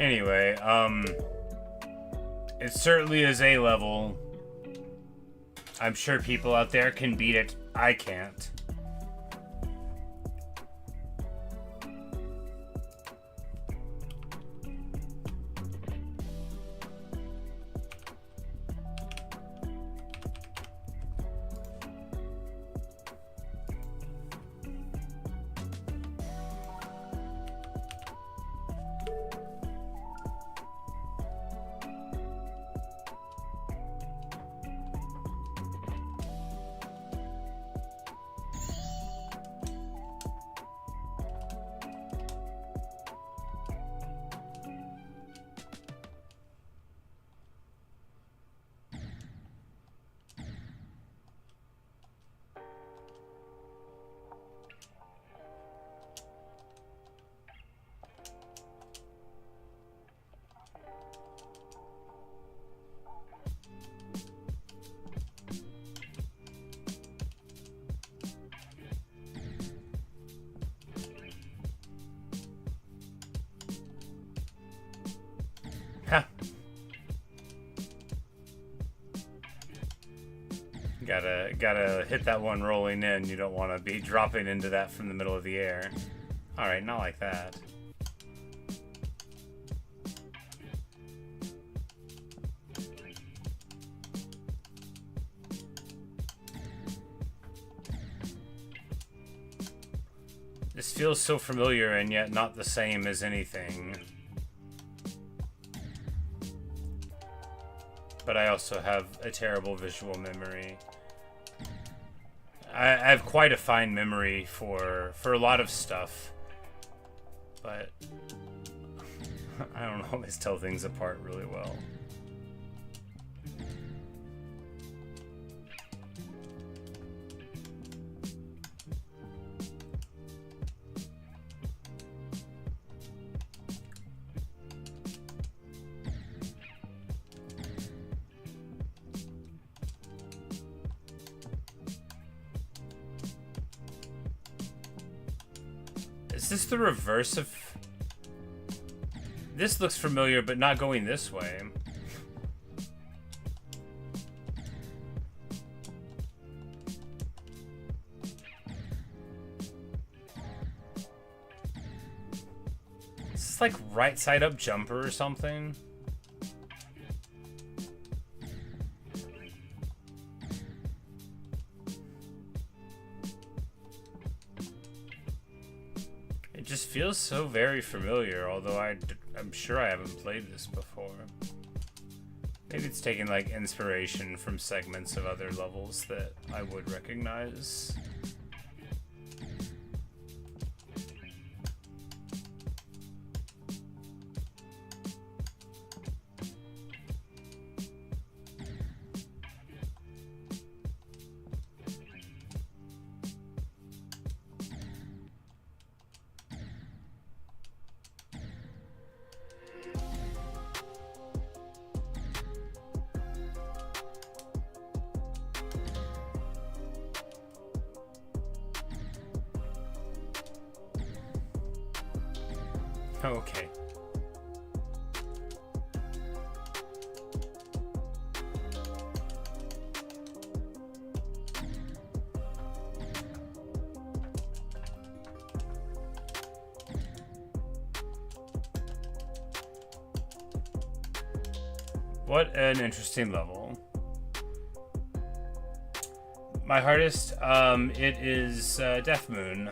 Anyway, it certainly is A level. I'm sure people out there can beat it. I can't. Gotta hit that one rolling in. You don't want to be dropping into that from the middle of the air. Alright, not like that. This feels so familiar and yet not the same as anything. But I also have a terrible visual memory. I have quite a fine memory for a lot of stuff, but I don't always tell things apart really well. Is this the reverse of... This looks familiar, but not going this way. Is this like right side up jumper or something? It just feels so very familiar, although I'm sure I haven't played this before. Maybe it's taking like inspiration from segments of other levels that I would recognize. Okay. What an interesting level. My hardest, it is Death Moon.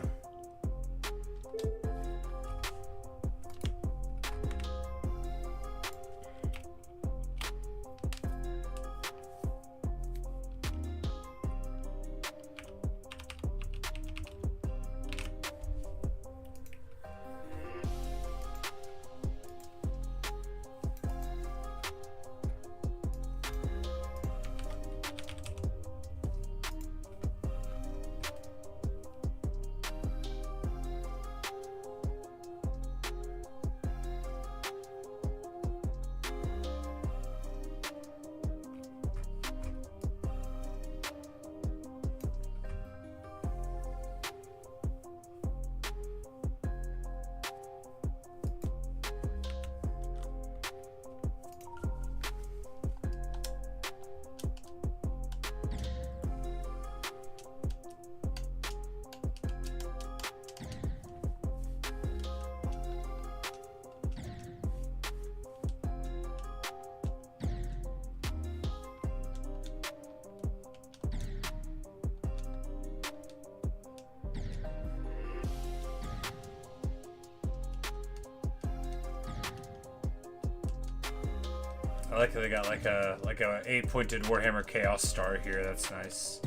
I like how they got like a 8-pointed Warhammer Chaos Star here. That's nice.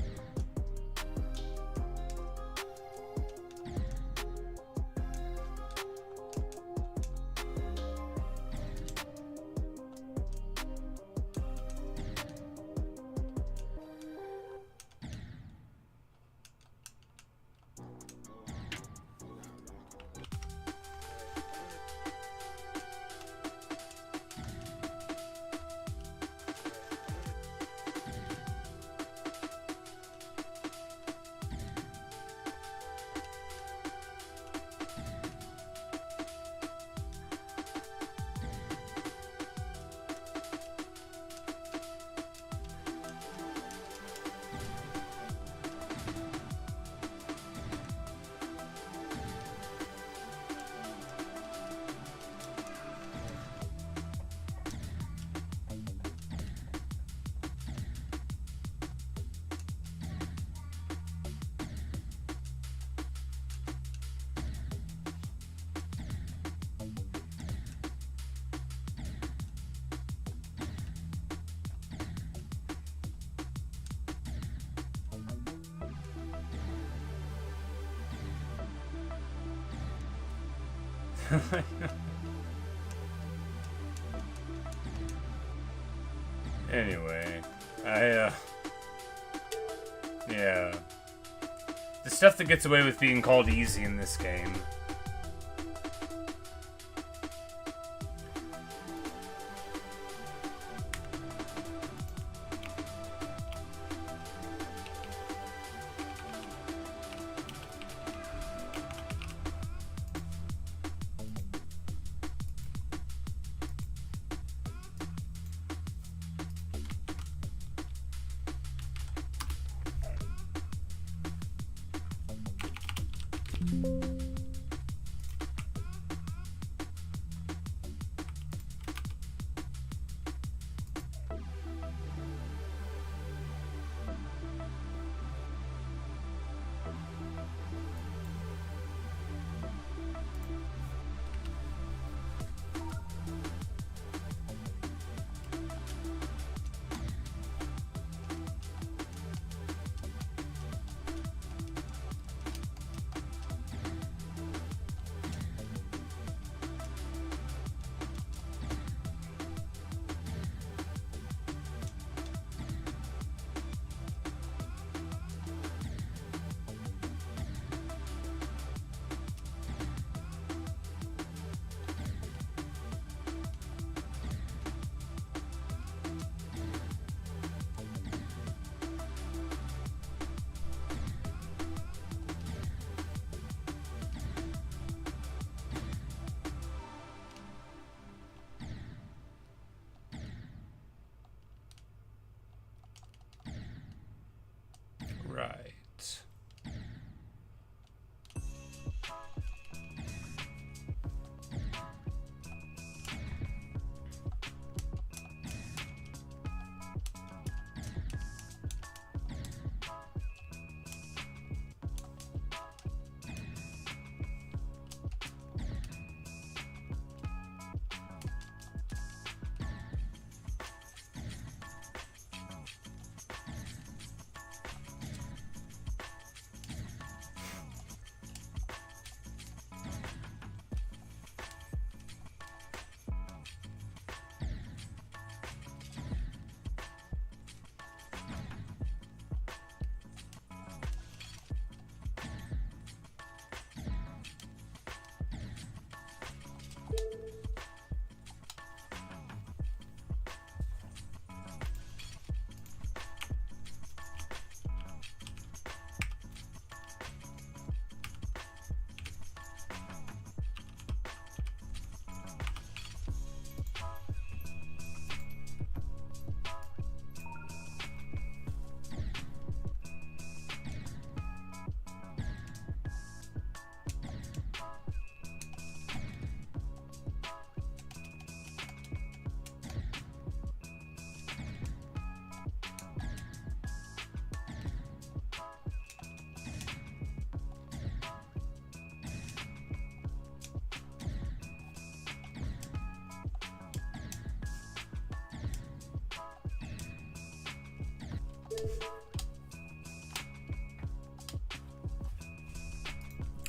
Anyway, yeah. The stuff that gets away with being called easy in this game.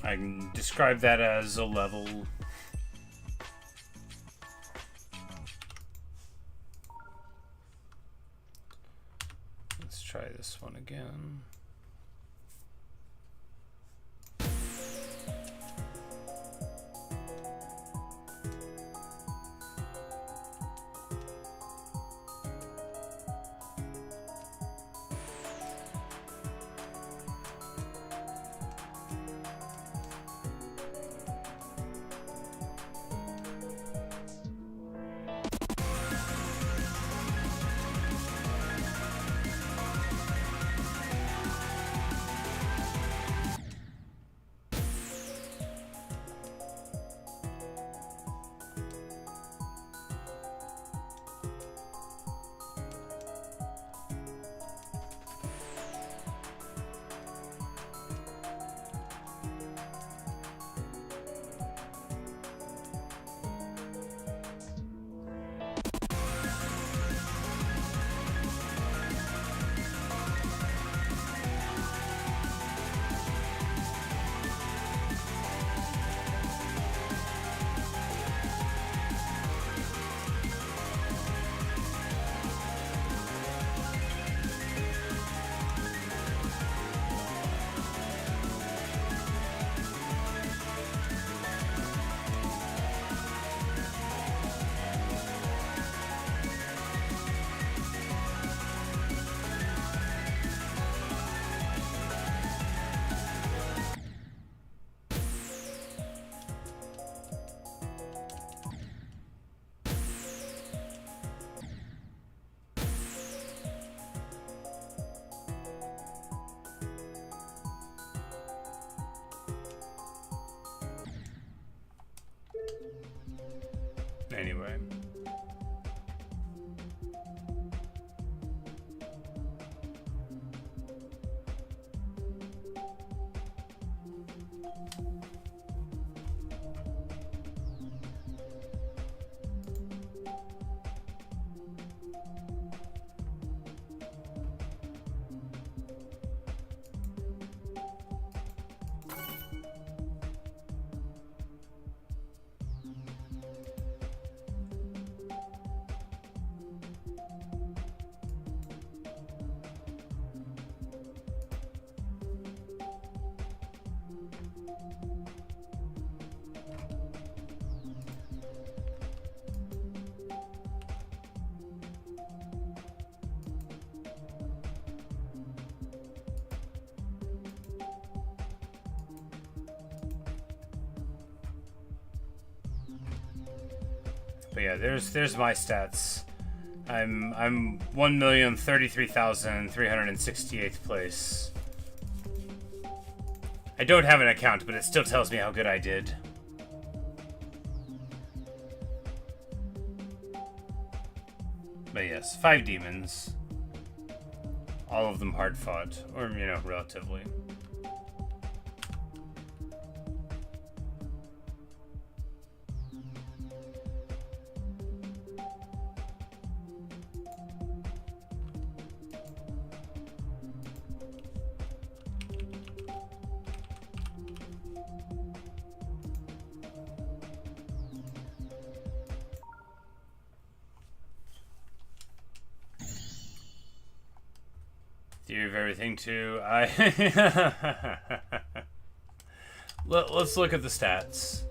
I can describe that as a level. Let's try this one again. Anyway. But yeah, there's my stats. I'm 1,033,368th place. I don't have an account, but it still tells me how good I did. But yes, 5 demons. All of them hard fought, or you know, relatively. Theory of everything too. Let's look at the stats.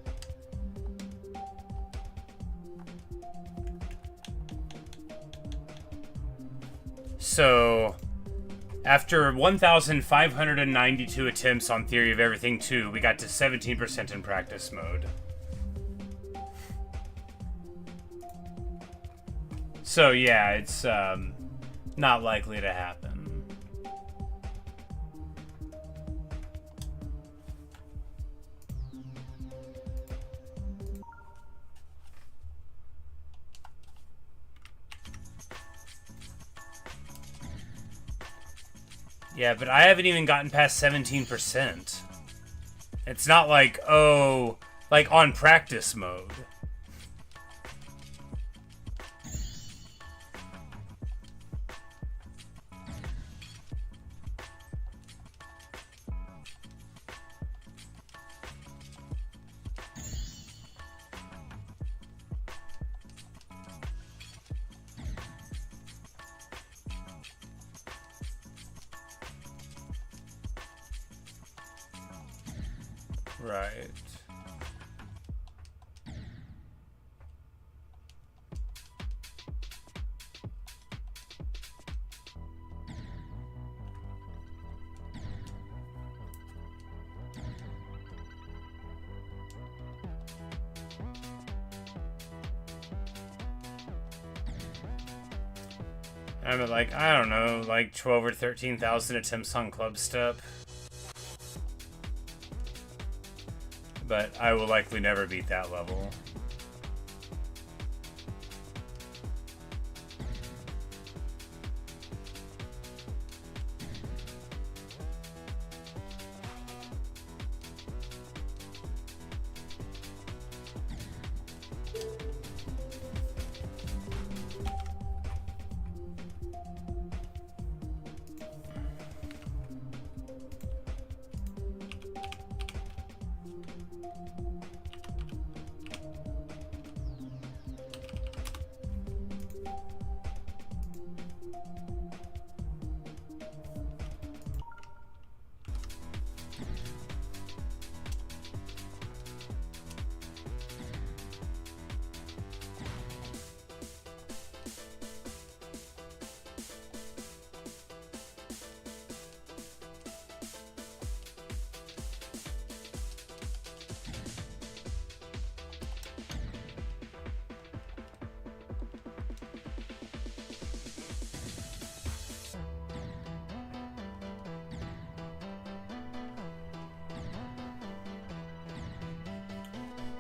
So, after 1,592 attempts on Theory of Everything 2, we got to 17% in practice mode. So yeah, it's not likely to happen. Yeah, but I haven't even gotten past 17%. It's not like, oh, like on practice mode. Right. I'm at like, I don't know, like 12 or 13,000 attempts on Clubstep. But I will likely never beat that level.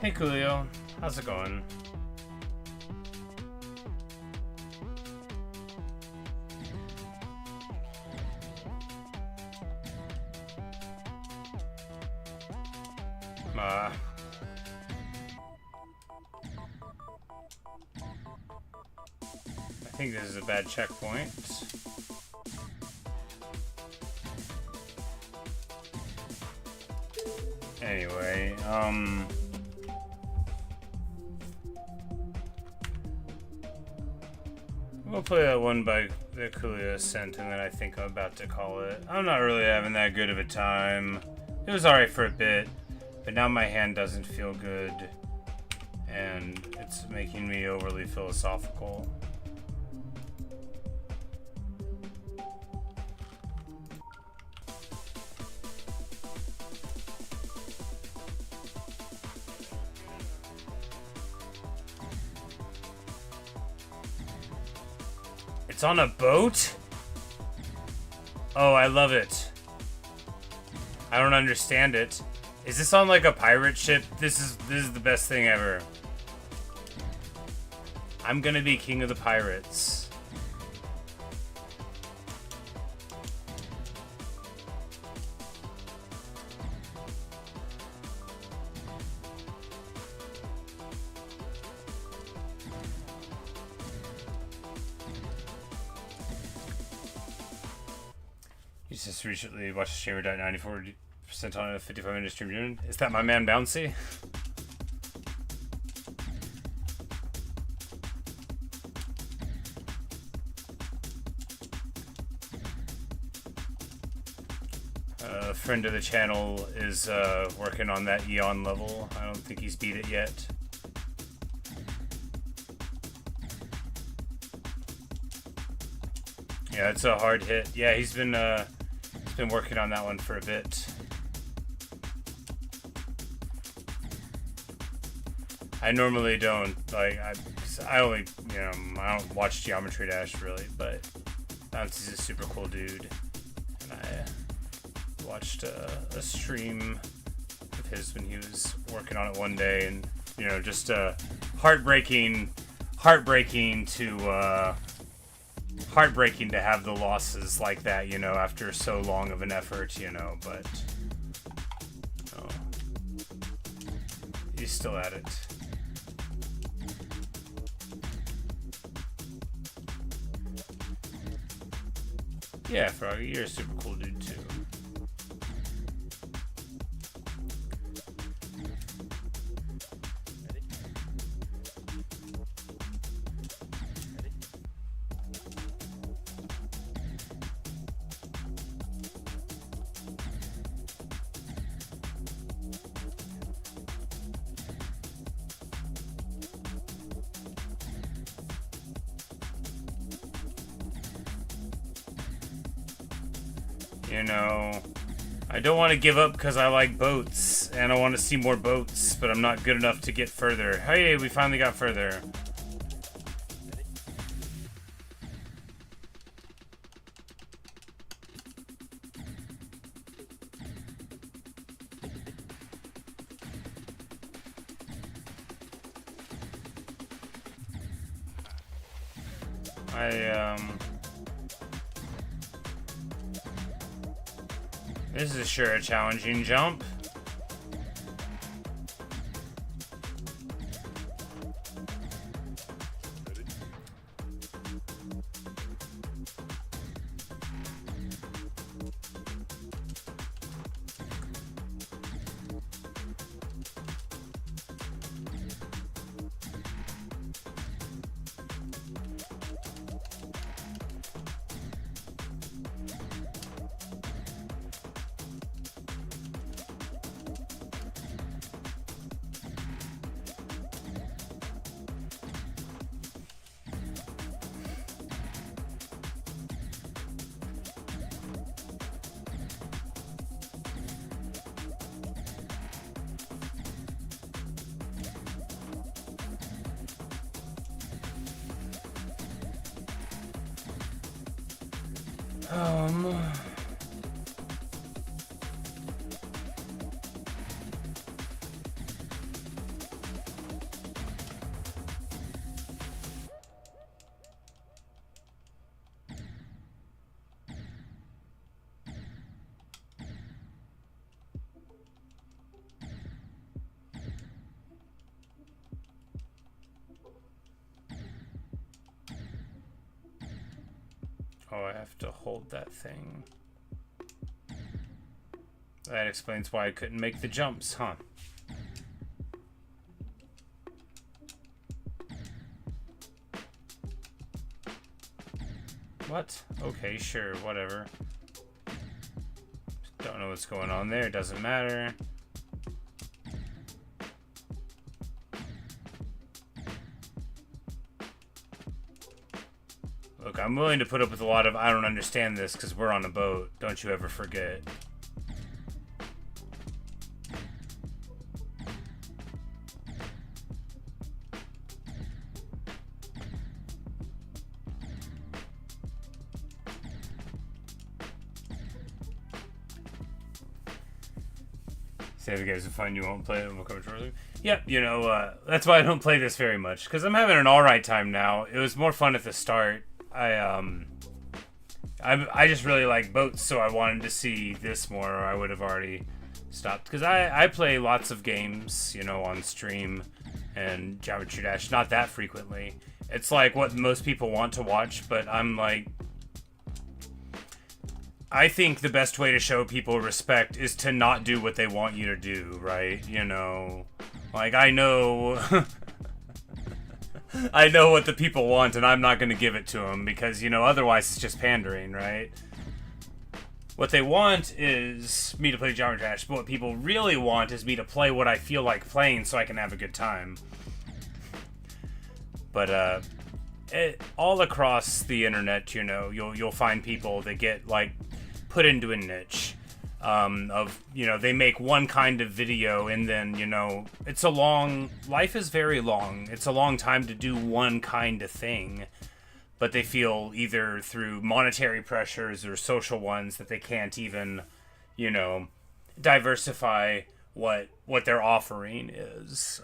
Hey Coolio, how's it going? I think this is a bad checkpoint. Anyway, we'll play that one by the Coolio sent, and then I think I'm about to call it. I'm not really having that good of a time. It was alright for a bit, but now my hand doesn't feel good, and it's making me overly philosophical. It's on a boat? Oh, I love it. I don't understand it. Is this on like a pirate ship? This is the best thing ever. I'm gonna be king of the pirates. You just recently watched the streamer died 94% on a 55-minute stream. Is that my man Bouncy? A friend of the channel is working on that Eon level. I don't think he's beat it yet. Yeah, it's a hard hit. Yeah, he's been working on that one for a bit. I normally don't like. I only, you know, I don't watch Geometry Dash really, but Bouncy's a super cool dude, and I watched a stream of his when he was working on it one day, and you know, just heartbreaking to have the losses like that, you know, after so long of an effort, you know, but oh, he's still at it. Yeah, Froggy, you're a super cool dude too. You know, I don't want to give up because I like boats, and I want to see more boats, but I'm not good enough to get further. Hey, we finally got further. This is sure a challenging jump. Oh, I have to hold that thing. That explains why I couldn't make the jumps, huh? What? Okay, sure, whatever. Don't know what's going on there, doesn't matter. Look, I'm willing to put up with a lot of I don't understand this because we're on a boat. Don't you ever forget. Say the games are fun, you won't play them. Yep, you know, that's why I don't play this very much. Because I'm having an alright time now. It was more fun at the start. I just really like boats, so I wanted to see this more, or I would have already stopped. Because I play lots of games, you know, on stream and Geometry Dash, not that frequently. It's like what most people want to watch, but I'm like, I think the best way to show people respect is to not do what they want you to do, right? You know, like I know, I know what the people want, and I'm not going to give it to them because, you know, otherwise it's just pandering, right? What they want is me to play Geometry Dash, but what people really want is me to play what I feel like playing so I can have a good time. But all across the internet, you know, you'll find people that get like put into a niche of, you know, they make one kind of video and then, you know, life is very long. It's a long time to do one kind of thing, but they feel either through monetary pressures or social ones that they can't even, you know, diversify what their offering is.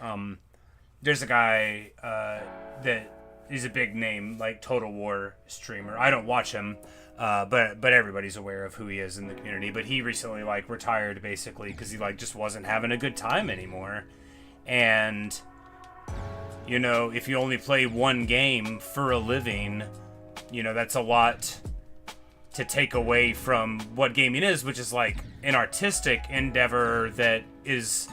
There's a guy that is a big name, like Total War streamer. I don't watch him. But everybody's aware of who he is in the community. But he recently like retired basically because he like just wasn't having a good time anymore. And you know, if you only play one game for a living, you know, that's a lot to take away from what gaming is, which is like an artistic endeavor that is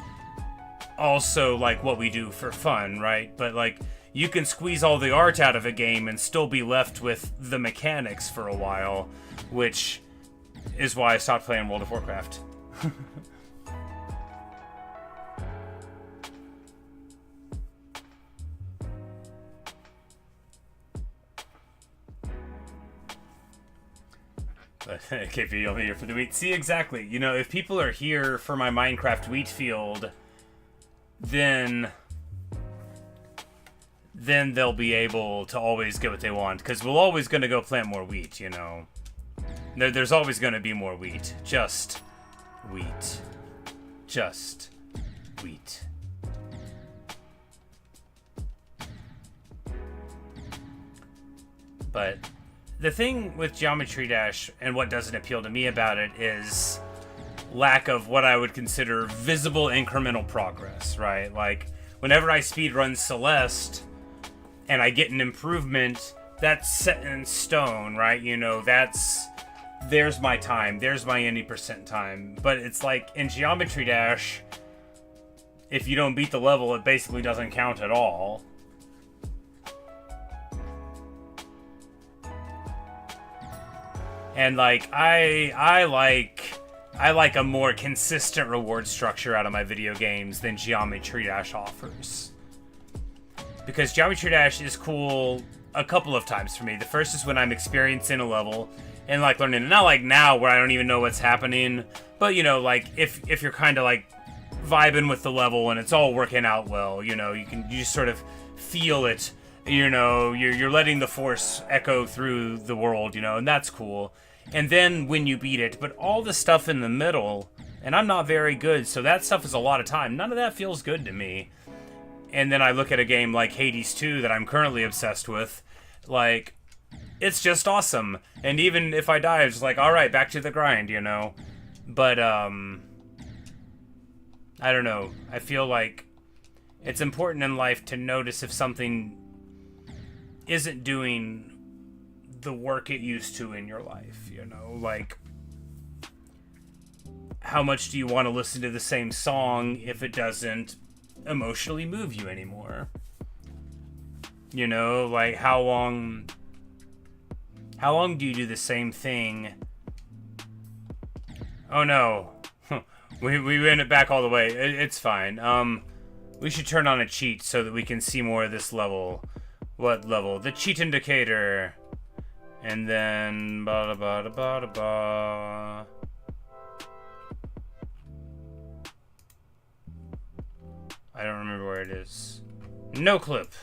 also like what we do for fun, right? But like, you can squeeze all the art out of a game and still be left with the mechanics for a while, which is why I stopped playing World of Warcraft. But KP only here for the wheat. See, exactly. You know, if people are here for my Minecraft wheat field, then they'll be able to always get what they want. Because we're always going to go plant more wheat, you know. There's always going to be more wheat. Just wheat. Just wheat. But the thing with Geometry Dash and what doesn't appeal to me about it is lack of what I would consider visible incremental progress, right? Like, whenever I speedrun Celeste and I get an improvement, that's set in stone, right? You know, there's my time, there's my any percent time. But it's like in Geometry Dash, if you don't beat the level, it basically doesn't count at all. And like I like a more consistent reward structure out of my video games than Geometry Dash offers. Because Geometry Dash is cool a couple of times for me. The first is when I'm experiencing a level and like learning, not like now where I don't even know what's happening, but you know, like if you're kind of like vibing with the level and it's all working out well, you know, you just sort of feel it, you know, you're letting the force echo through the world, you know, and that's cool. And then when you beat it, but all the stuff in the middle, and I'm not very good, so that stuff is a lot of time. None of that feels good to me. And then I look at a game like Hades 2 that I'm currently obsessed with, like, it's just awesome. And even if I die, it's like, alright, back to the grind, you know? But, I don't know. I feel like it's important in life to notice if something isn't doing the work it used to in your life, you know? Like, how much do you want to listen to the same song if it doesn't emotionally move you anymore? You know, like, how long do you do the same thing? Oh no. we went it back all the way. It's fine. We should turn on a cheat so that we can see more of this level. What level? The cheat indicator. And then ba ba ba ba ba. I don't remember where it is. Noclip.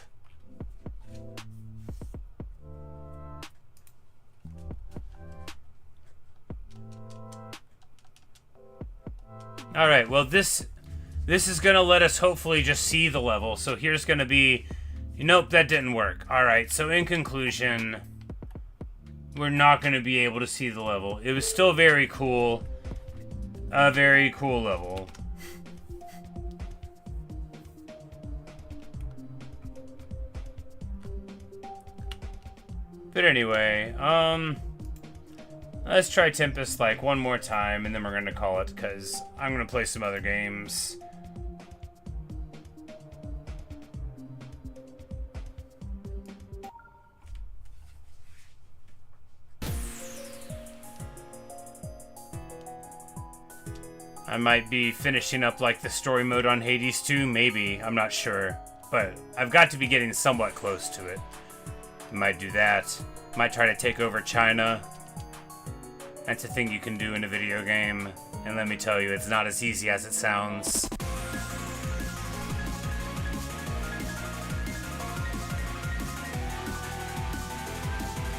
All right. Well, this is gonna let us hopefully just see the level. So here's gonna be. Nope, that didn't work. All right. So in conclusion, we're not going to be able to see the level. It was still very cool. A very cool level. But anyway, let's try Tempest like one more time and then we're going to call it because I'm going to play some other games. I might be finishing up like the story mode on Hades 2, maybe, I'm not sure. But I've got to be getting somewhat close to it. Might do that. Might try to take over China. That's a thing you can do in a video game. And let me tell you, it's not as easy as it sounds.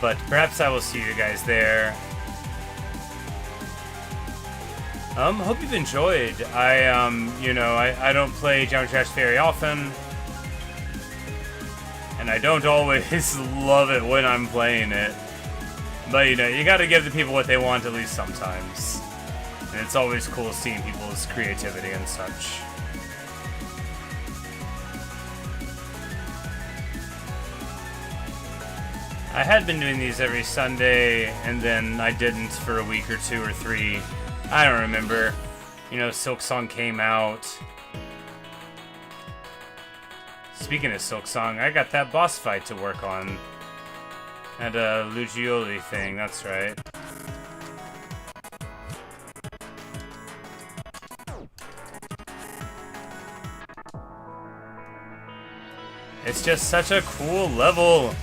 But perhaps I will see you guys there. Hope you've enjoyed. I don't play Geometry Dash very often. And I don't always love it when I'm playing it. But, you know, you gotta give the people what they want at least sometimes. And it's always cool seeing people's creativity and such. I had been doing these every Sunday, and then I didn't for a week or 2 or 3. I don't remember. You know, Silksong came out. Speaking of Silksong, I got that boss fight to work on. That Lugioli thing, that's right. It's just such a cool level.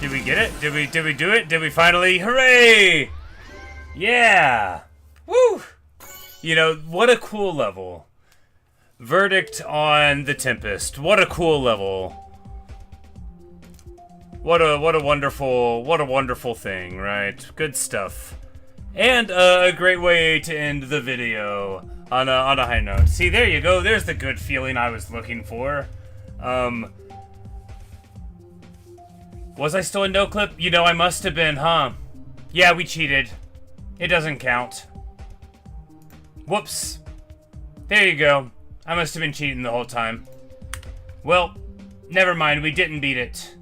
Did we get it? Did we do it? Did we finally? Hooray! Yeah! Woo! You know, what a cool level. Verdict on the Tempest. What a cool level. What a wonderful thing, right? Good stuff. And a great way to end the video on a high note. See, there you go. There's the good feeling I was looking for. Was I still in noclip? You know, I must have been, huh? Yeah, we cheated. It doesn't count. Whoops. There you go. I must have been cheating the whole time. Well, never mind. We didn't beat it.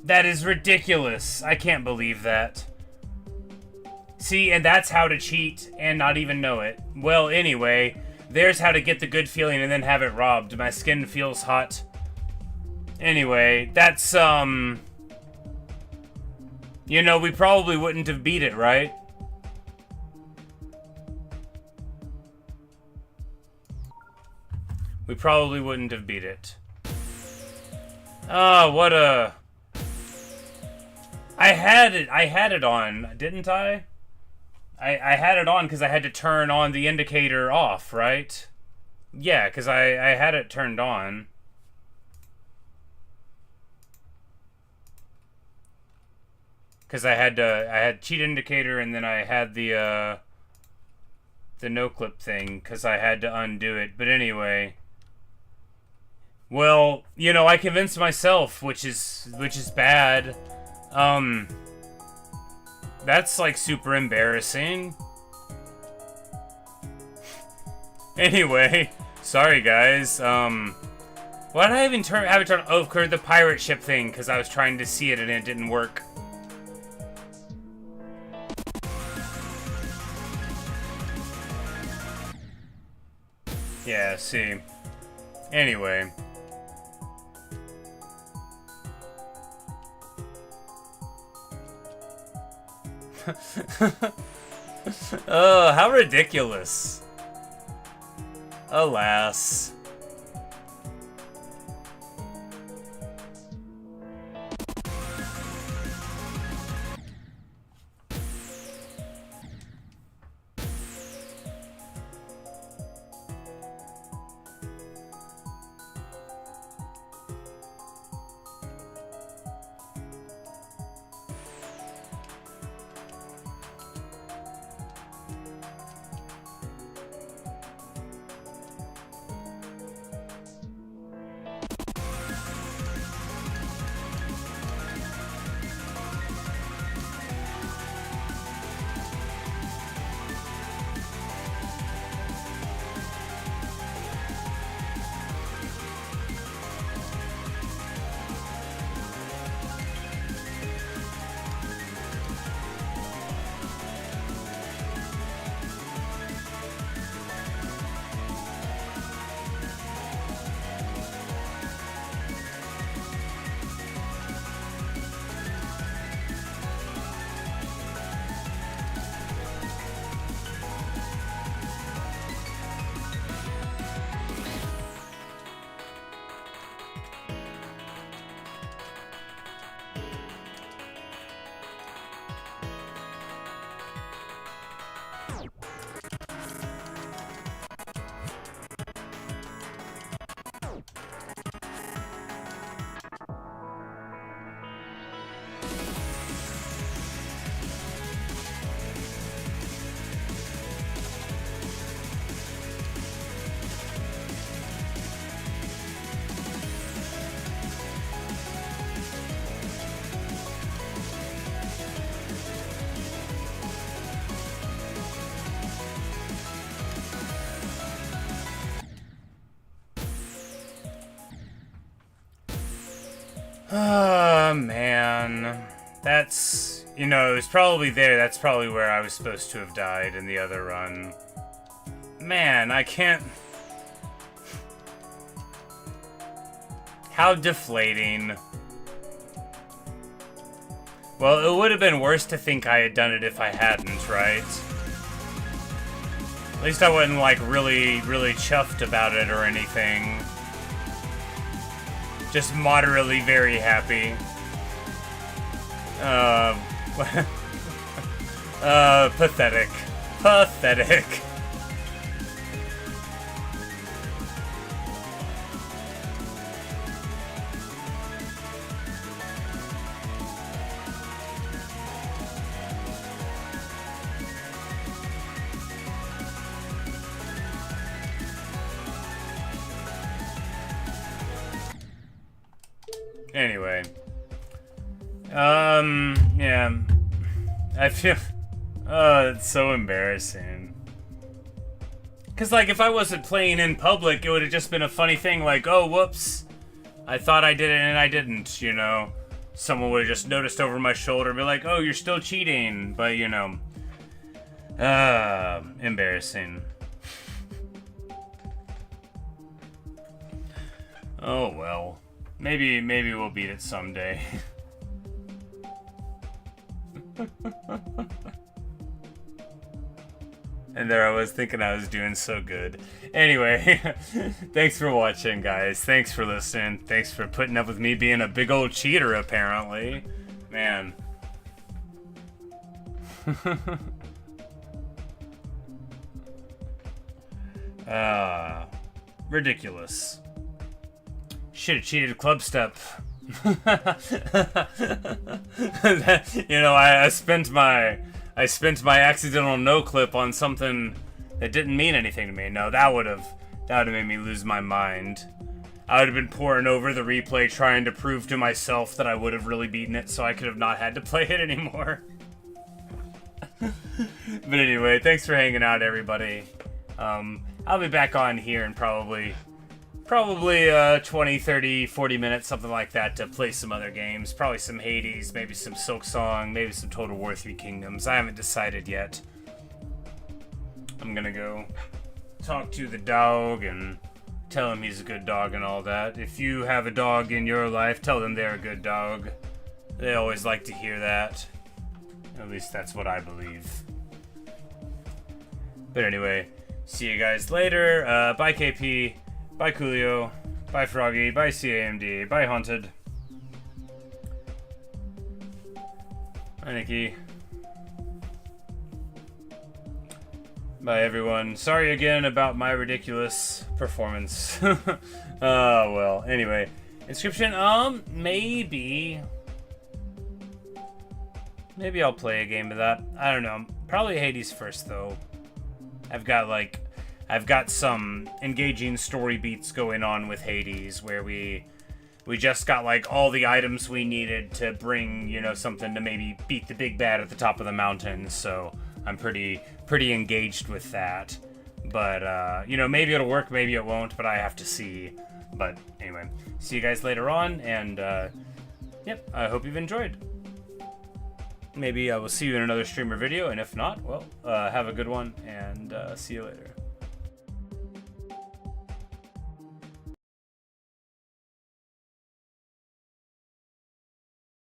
That is ridiculous. I can't believe that. See, and that's how to cheat and not even know it. Well, anyway, there's how to get the good feeling and then have it robbed. My skin feels hot. Anyway, that's, you know, we probably wouldn't have beat it, right? We probably wouldn't have beat it. Oh, what a... I had it on, didn't I? I had it on because I had to turn on the indicator off, right? Yeah, because I had it turned on. Because I had cheat indicator and then I had the noclip thing because I had to undo it. But anyway, well, you know, I convinced myself, which is bad. That's like super embarrassing. Anyway, sorry guys. Why did I even have it turn? Oh, the pirate ship thing because I was trying to see it and it didn't work. Yeah, see. Anyway. Oh, how ridiculous. Alas. Oh, man. That's, you know, it was probably there. That's probably where I was supposed to have died in the other run. Man, I can't... How deflating. Well, it would have been worse to think I had done it if I hadn't, right? At least I wasn't, like, really chuffed about it or anything. Just moderately very happy. Pathetic. Pathetic. Anyway. Yeah. I feel... it's so embarrassing. Because, like, if I wasn't playing in public, it would have just been a funny thing, like, oh, whoops. I thought I did it and I didn't, you know. Someone would have just noticed over my shoulder and be like, oh, you're still cheating. But, you know. Embarrassing. Oh, well. Maybe we'll beat it someday. And there I was thinking I was doing so good. Anyway, thanks for watching, guys. Thanks for listening. Thanks for putting up with me being a big old cheater, apparently. Man. Ridiculous. Should have cheated Clubstep. You know, I spent my accidental noclip on something that didn't mean anything to me. No, that would have made me lose my mind. I would have been poring over the replay trying to prove to myself that I would have really beaten it, so I could have not had to play it anymore. But anyway, thanks for hanging out, everybody. I'll be back on here in probably 20, 30, 40 minutes, something like that, to play some other games. Probably some Hades, maybe some Silksong, maybe some Total War 3 Kingdoms. I haven't decided yet. I'm gonna go talk to the dog and tell him he's a good dog and all that. If you have a dog in your life, tell them they're a good dog. They always like to hear that. At least that's what I believe. But anyway, see you guys later. Bye KP. Bye Coolio, bye Froggy, bye CAMD, bye Haunted. Bye Nikki. Bye everyone. Sorry again about my ridiculous performance. Well, anyway. Inscription, maybe I'll play a game of that. I don't know. Probably Hades first though. I've got some engaging story beats going on with Hades where we just got like all the items we needed to bring, you know, something to maybe beat the big bad at the top of the mountain. So I'm pretty engaged with that. But you know, maybe it'll work, maybe it won't, but I have to see. But anyway, see you guys later on, and yep, I hope you've enjoyed. Maybe I will see you in another streamer video, and if not, well, have a good one, and see you later.